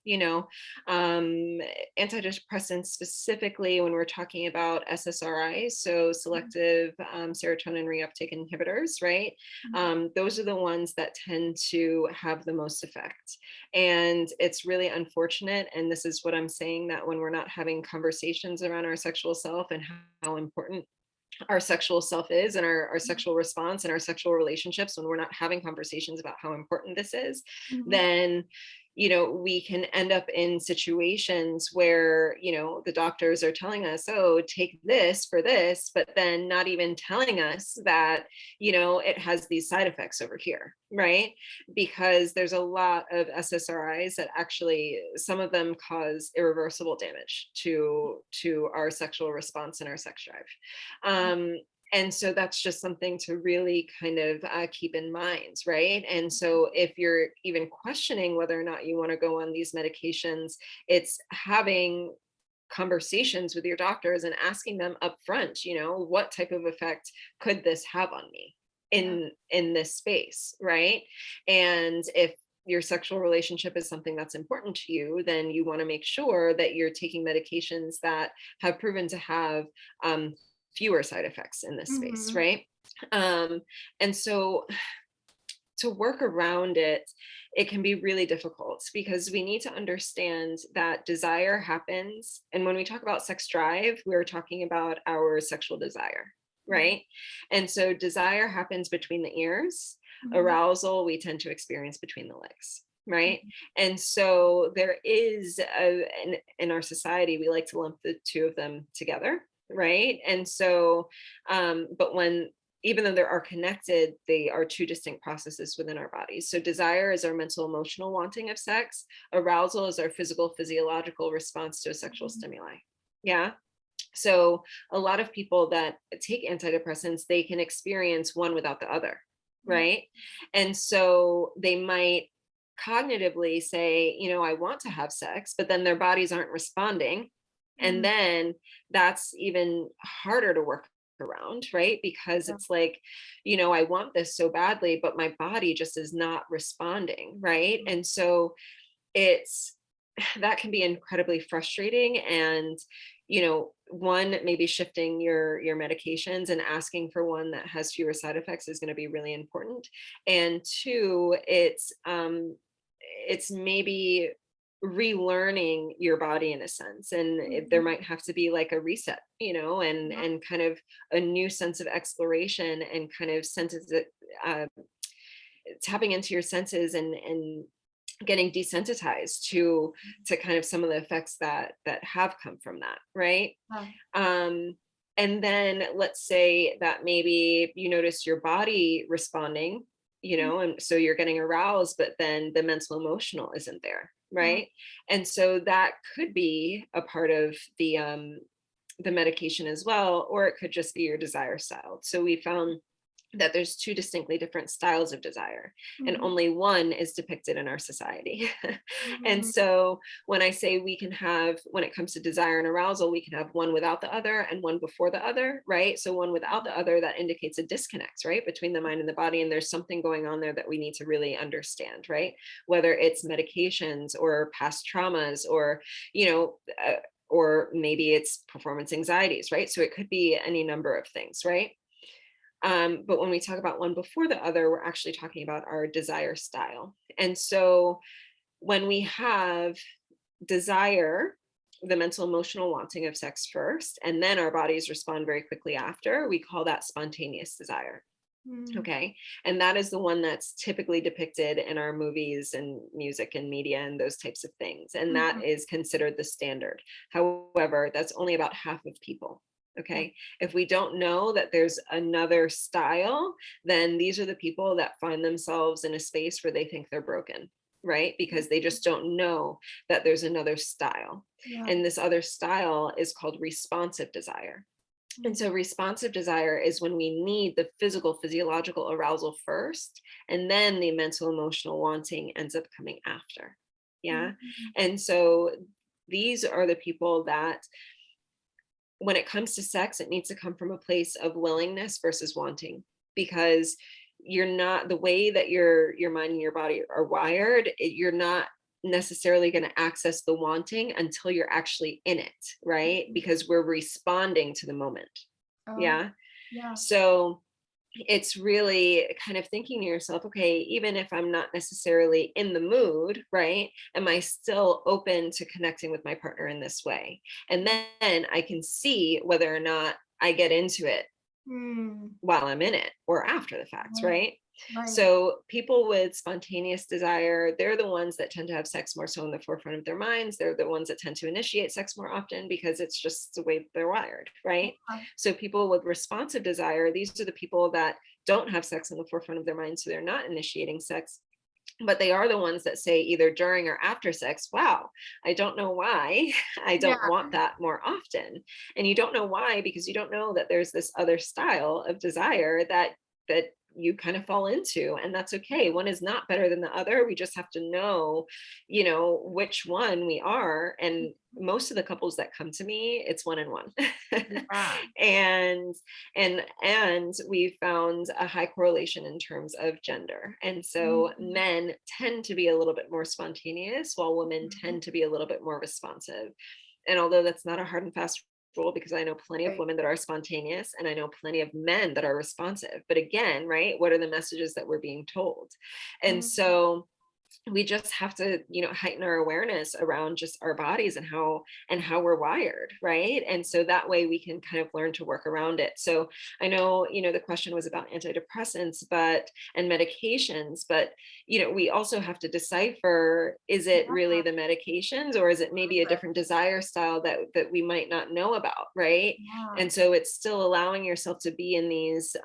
Speaker 2: Um, Antidepressants specifically when we're talking about SSRIs, so selective serotonin reuptake inhibitors, right? Those are the ones that tend to have the most effect. And it's really unfortunate. And this is what I'm saying, that when we're not having conversations around our sexual self and how important our sexual self is and our sexual response and our sexual relationships, when we're not having conversations about how important this is,
Speaker 1: Mhm.
Speaker 2: then we can end up in situations where the doctors are telling us, oh, take this for this, but then not even telling us that it has these side effects over here, right? Because there's a lot of SSRIs that actually, some of them cause irreversible damage to our sexual response and our sex drive. And so that's just something to really kind of keep in mind, right? And so if you're even questioning whether or not you want to go on these medications, it's having conversations with your doctors and asking them up front, what type of effect could this have on me
Speaker 1: Yeah.
Speaker 2: in this space, right? And if your sexual relationship is something that's important to you, then you want to make sure that you're taking medications that have proven to have fewer side effects in this space,
Speaker 1: Mhm.
Speaker 2: right? Um, and so to work around it, it can be really difficult because we need to understand that desire happens. And when we talk about sex drive, we're talking about our sexual desire,
Speaker 1: Yeah.
Speaker 2: right? And so desire happens between the ears,
Speaker 1: Mhm.
Speaker 2: arousal, we tend to experience between the legs. Right.
Speaker 1: Mhm.
Speaker 2: And so there is in our society, we like to lump the two of them together. Right. And so, but when even though they are connected, they are two distinct processes within our bodies. So desire is our mental emotional wanting of sex. Arousal is our physical physiological response to a sexual
Speaker 1: Mhm.
Speaker 2: stimuli. Yeah. So a lot of people that take antidepressants, they can experience one without the other.
Speaker 1: Mhm.
Speaker 2: Right. And so they might cognitively say, I want to have sex, but then their bodies aren't responding. And
Speaker 1: Mhm.
Speaker 2: then that's even harder to work around, right? Because
Speaker 1: Yeah.
Speaker 2: it's like, I want this so badly, but my body just is not responding, right? And so it's that can be incredibly frustrating. And one, maybe shifting your medications and asking for one that has fewer side effects is going to be really important. And two, it's maybe relearning your body in a sense, and there
Speaker 1: Mhm.
Speaker 2: might have to be like a reset,
Speaker 1: Yeah.
Speaker 2: and kind of a new sense of exploration and kind of senses, uh, tapping into your senses and getting desensitized to kind of some of the effects that have come from that, right?
Speaker 1: Yeah.
Speaker 2: um and then let's say that maybe you notice your body responding,
Speaker 1: Mhm.
Speaker 2: and so you're getting aroused, but then the mental emotional isn't there,
Speaker 1: Yeah.
Speaker 2: right? And so that could be a part of the medication as well, or it could just be your desire style. So we found that there's two distinctly different styles of desire, and
Speaker 1: Mhm.
Speaker 2: only one is depicted in our society. And
Speaker 1: Mhm.
Speaker 2: so when I say we can have, when it comes to desire and arousal, we can have one without the other and one before the other, right? So one without the other, that indicates a disconnect, right, between the mind and the body. And there's something going on there that we need to really understand, right? Whether it's medications or past traumas, or, you know, or maybe it's performance anxieties, right? So it could be any number of things, right? But when we talk about one before the other, we're actually talking about our desire style. And so when we have desire, the mental emotional wanting of sex first, and then our bodies respond very quickly after, we call that spontaneous desire.
Speaker 1: Mm.
Speaker 2: Okay. And that is the one that's typically depicted in our movies and music and media and those types of things. And that
Speaker 1: Mhm.
Speaker 2: is considered the standard. However, that's only about half of people.
Speaker 1: Yeah.
Speaker 2: Okay. If we don't know that there's another style, then these are the people that find themselves in a space where they think they're broken, right? Because they just don't know that there's another style.
Speaker 1: Yeah.
Speaker 2: And this other style is called responsive desire. And
Speaker 1: Mm.
Speaker 2: so responsive desire is when we need the physical, physiological arousal first, and then the mental, emotional wanting ends up coming after. Yeah.
Speaker 1: Mhm.
Speaker 2: And so these are the people that, when it comes to sex, it needs to come from a place of willingness versus wanting, because you're not, the way that your mind and your body are wired, you're not necessarily going to access the wanting until you're actually in it, right?
Speaker 1: Mhm.
Speaker 2: Because we're responding to the moment.
Speaker 1: Oh,
Speaker 2: Yeah.
Speaker 1: yeah.
Speaker 2: So it's really kind of thinking to yourself, okay, even if I'm not necessarily in the mood, right? Am I still open to connecting with my partner in this way? And then I can see whether or not I get into it
Speaker 1: Mm.
Speaker 2: while I'm in it or after the fact,
Speaker 1: Right.
Speaker 2: right?
Speaker 1: Right.
Speaker 2: So people with spontaneous desire, they're the ones that tend to have sex more so in the forefront of their minds. They're the ones that tend to initiate sex more often because it's just the way they're wired, right?
Speaker 1: Yeah.
Speaker 2: So people with responsive desire, these are the people that don't have sex in the forefront of their mind, so they're not initiating sex, but they are the ones that say either during or after sex, wow, I don't know why I
Speaker 1: Yeah.
Speaker 2: don't want that more often. And you don't know why, because you don't know that there's this other style of desire that you kind of fall into, and that's okay. One is not better than the other. We just have to know, which one we are. And most of the couples that come to me, it's one and one.
Speaker 1: Yeah.
Speaker 2: and and we found a high correlation in terms of gender. And so
Speaker 1: Mhm.
Speaker 2: men tend to be a little bit more spontaneous, while women
Speaker 1: Mhm.
Speaker 2: tend to be a little bit more responsive. And although that's not a hard and fast rule, because I know plenty of
Speaker 1: Right.
Speaker 2: women that are spontaneous and I know plenty of men that are responsive. But again, right, what are the messages that we're being told? And
Speaker 1: Mhm.
Speaker 2: so we just have to, heighten our awareness around just our bodies and how we're wired, right? And so that way we can kind of learn to work around it. So I know, the question was about antidepressants and medications, but we also have to decipher, is it
Speaker 1: Yeah.
Speaker 2: really the medications, or is it maybe a different desire style that we might not know about, right?
Speaker 1: Yeah.
Speaker 2: And so it's still allowing yourself to be in these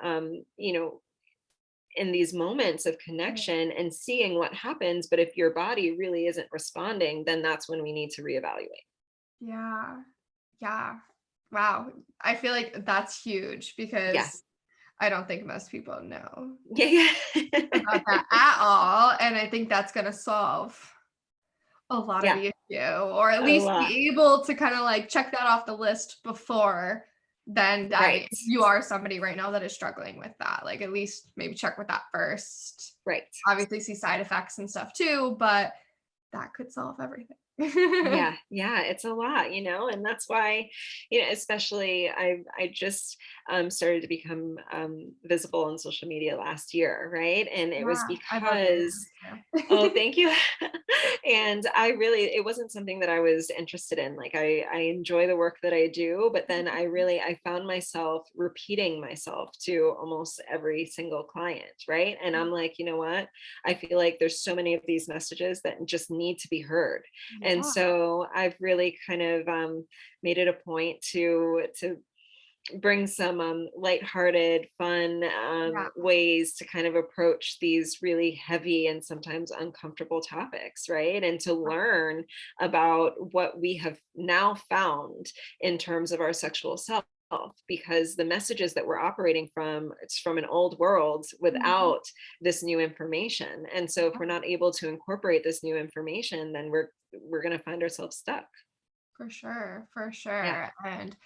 Speaker 2: in these moments of
Speaker 1: Right.
Speaker 2: connection and seeing what happens. But if your body really isn't responding, then that's when we need to reevaluate.
Speaker 1: Yeah. Yeah. Wow. I feel like that's huge
Speaker 2: Yeah.
Speaker 1: because I don't think most people know
Speaker 2: Yeah.
Speaker 1: about
Speaker 2: Yeah.
Speaker 1: that at all. And I think that's going to solve a lot of
Speaker 2: Yeah.
Speaker 1: the issue, or at
Speaker 2: A
Speaker 1: least
Speaker 2: lot.
Speaker 1: be able to kind of like check that off the list before then diving.
Speaker 2: Right.
Speaker 1: If you are somebody right now that is struggling with that, like at least maybe check with that first.
Speaker 2: Right.
Speaker 1: Obviously, see side effects and stuff too, but that could solve everything.
Speaker 2: Yeah, yeah, it's a lot, and that's why, especially I just started to become visible on social media last year, right? And it was
Speaker 1: Yeah, I love your
Speaker 2: because, oh,
Speaker 1: Instagram.
Speaker 2: thank you. And it wasn't something that I was interested in. Like I enjoy the work that I do, but then I found myself repeating myself to almost every single client, right? And I'm like, you know what? I feel like there's so many of these messages that just need to be heard. And
Speaker 1: Yeah,
Speaker 2: so I've really kind of made it a point to bring some lighthearted, fun
Speaker 1: yeah,
Speaker 2: ways to kind of approach these really heavy and sometimes uncomfortable topics, right? And to learn about what we have now found in terms of our sexual self. because the messages that we're operating from, it's from an old world
Speaker 1: Mhm.
Speaker 2: without this new information. And so if we're not able to incorporate this new information, then we're going to find ourselves stuck.
Speaker 1: For sure, for
Speaker 2: Yeah.
Speaker 1: sure. And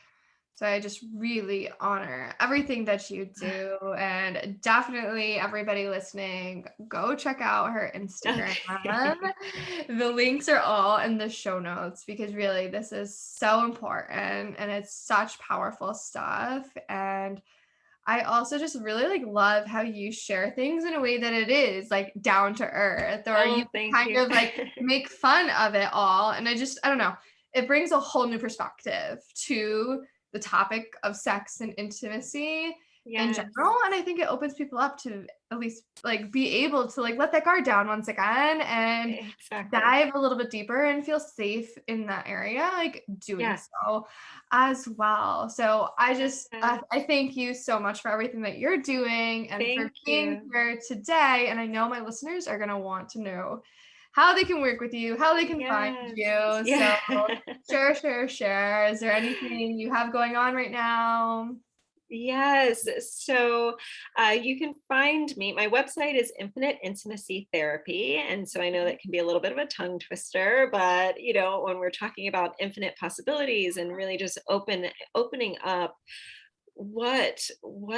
Speaker 1: so I just really honor everything that you do. And definitely everybody listening, go check out her Instagram.
Speaker 2: Okay.
Speaker 1: The links are all in the show notes because really this is so important and it's such powerful stuff. And I also just really like love how you share things in a way that it is like down to earth, or you
Speaker 2: Oh, thank
Speaker 1: kind
Speaker 2: you.
Speaker 1: of like make fun of it all. And I don't know, it brings a whole new perspective to the topic of sex and intimacy in
Speaker 2: Yes,
Speaker 1: general. And I think it opens people up to at least like be able to like let that guard down once again and
Speaker 2: exactly.
Speaker 1: dive a little bit deeper and feel safe in that area, like doing
Speaker 2: Yes.
Speaker 1: so as well. So
Speaker 2: Yes.
Speaker 1: I thank you so much for everything that you're doing and for
Speaker 2: Thank
Speaker 1: being
Speaker 2: you.
Speaker 1: here today. And I know my listeners are going to want to know how they can work with you, how they can find
Speaker 2: Yes.
Speaker 1: you.
Speaker 2: Yeah.
Speaker 1: So share, share, share. Is there anything you have going on right now?
Speaker 2: Yes. So you can find me. My website is Infinite Intimacy Therapy. And so I know that can be a little bit of a tongue twister, but when we're talking about infinite possibilities and really just opening up what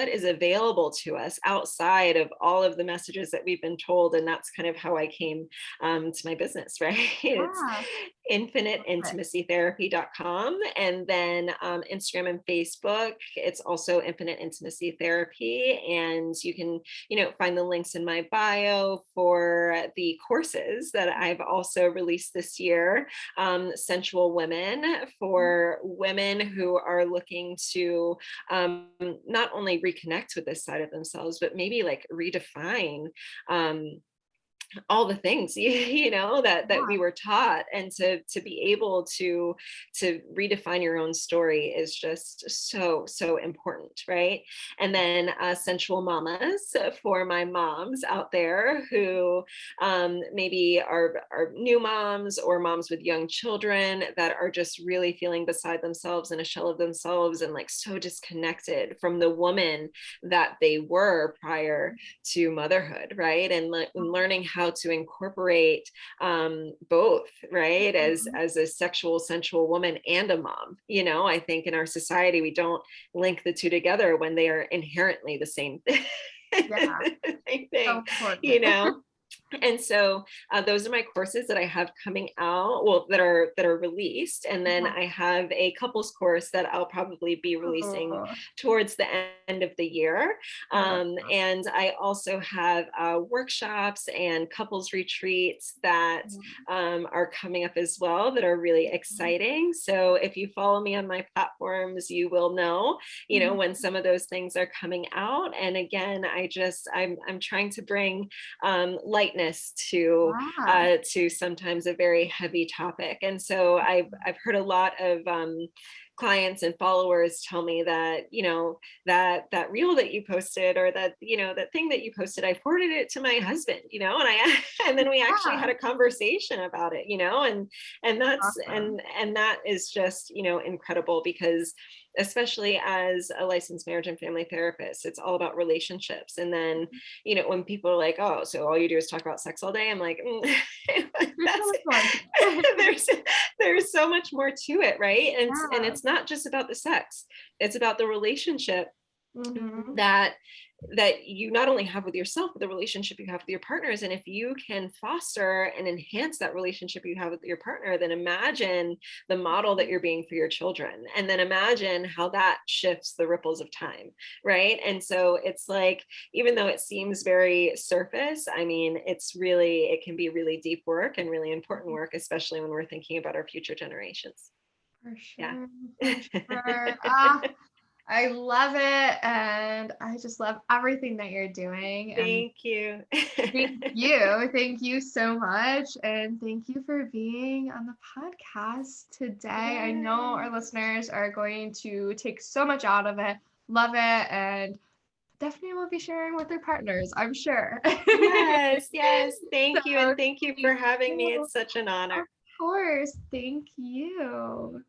Speaker 2: is available to us outside of all of the messages that we've been told, and that's kind of how I came to my business. Right, it's
Speaker 1: Yeah.
Speaker 2: infiniteintimacytherapy.com, and then Instagram and Facebook, it's also Infinite Intimacy Therapy. And you can find the links in my bio for the courses that I've also released this year. Sensual Women, for women who are looking to not only reconnect with this side of themselves, but maybe like redefine um, all the things that we were taught, and to be able to redefine your own story is just so important, right? And then sensual mamas, for my moms out there who maybe are new moms or moms with young children that are just really feeling beside themselves and a shell of themselves and like so disconnected from the woman that they were prior to motherhood, right? And learning how to incorporate both, right? As a sexual, sensual woman and a mom. I think in our society we don't link the two together when they are inherently the same thing.
Speaker 1: Yeah.
Speaker 2: Same thing,
Speaker 1: So important.
Speaker 2: you know. And so those are my courses that I have coming out, well, that are released. And then
Speaker 1: Yeah.
Speaker 2: I have a couples course that I'll probably be releasing
Speaker 1: Oh,
Speaker 2: towards the end of the year.
Speaker 1: I love
Speaker 2: And I also have workshops and couples retreats that are coming up as well, that are really exciting. So if you follow me on my platforms, you will know,
Speaker 1: that.
Speaker 2: when some of those things are coming out. And again, I'm trying to bring lightness
Speaker 1: Yeah.
Speaker 2: to sometimes a very heavy topic. And so I've heard a lot of clients and followers tell me that that reel that you posted, or that that thing that you posted, I forwarded it to my husband, and I and then we actually
Speaker 1: Yeah.
Speaker 2: had a conversation about it, and that's
Speaker 1: Awesome.
Speaker 2: and that is just incredible, because especially as a licensed marriage and family therapist, it's all about relationships. And then when people are like, oh, so all you do is talk about sex all day, I'm like,
Speaker 1: There's so
Speaker 2: that's
Speaker 1: much more to it.
Speaker 2: there's so much more to it, right? And
Speaker 1: Yeah.
Speaker 2: it's not just about the sex, it's about the relationship
Speaker 1: Mhm.
Speaker 2: that you not only have with yourself, but the relationship you have with your partners. And if you can foster and enhance that relationship you have with your partner, then imagine the model that you're being for your children, and then imagine how that shifts the ripples of time, right? And so it's like, even though it seems very surface, I mean, it can be really deep work and really important work, especially when we're thinking about our future generations.
Speaker 1: For
Speaker 2: Yeah.
Speaker 1: sure. For sure. Ah, I love it. And I just love everything that you're doing. And
Speaker 2: Thank you.
Speaker 1: thank you. Thank you so much. And thank you for being on the podcast today. I know our
Speaker 2: Yes.
Speaker 1: listeners are going to take so much out of it, love it, and definitely will be sharing with their partners, I'm sure.
Speaker 2: Yes, yes. Thank you.
Speaker 1: So
Speaker 2: And thank you
Speaker 1: thank
Speaker 2: for having me.
Speaker 1: you.
Speaker 2: It's such an honor.
Speaker 1: Of course. Thank you.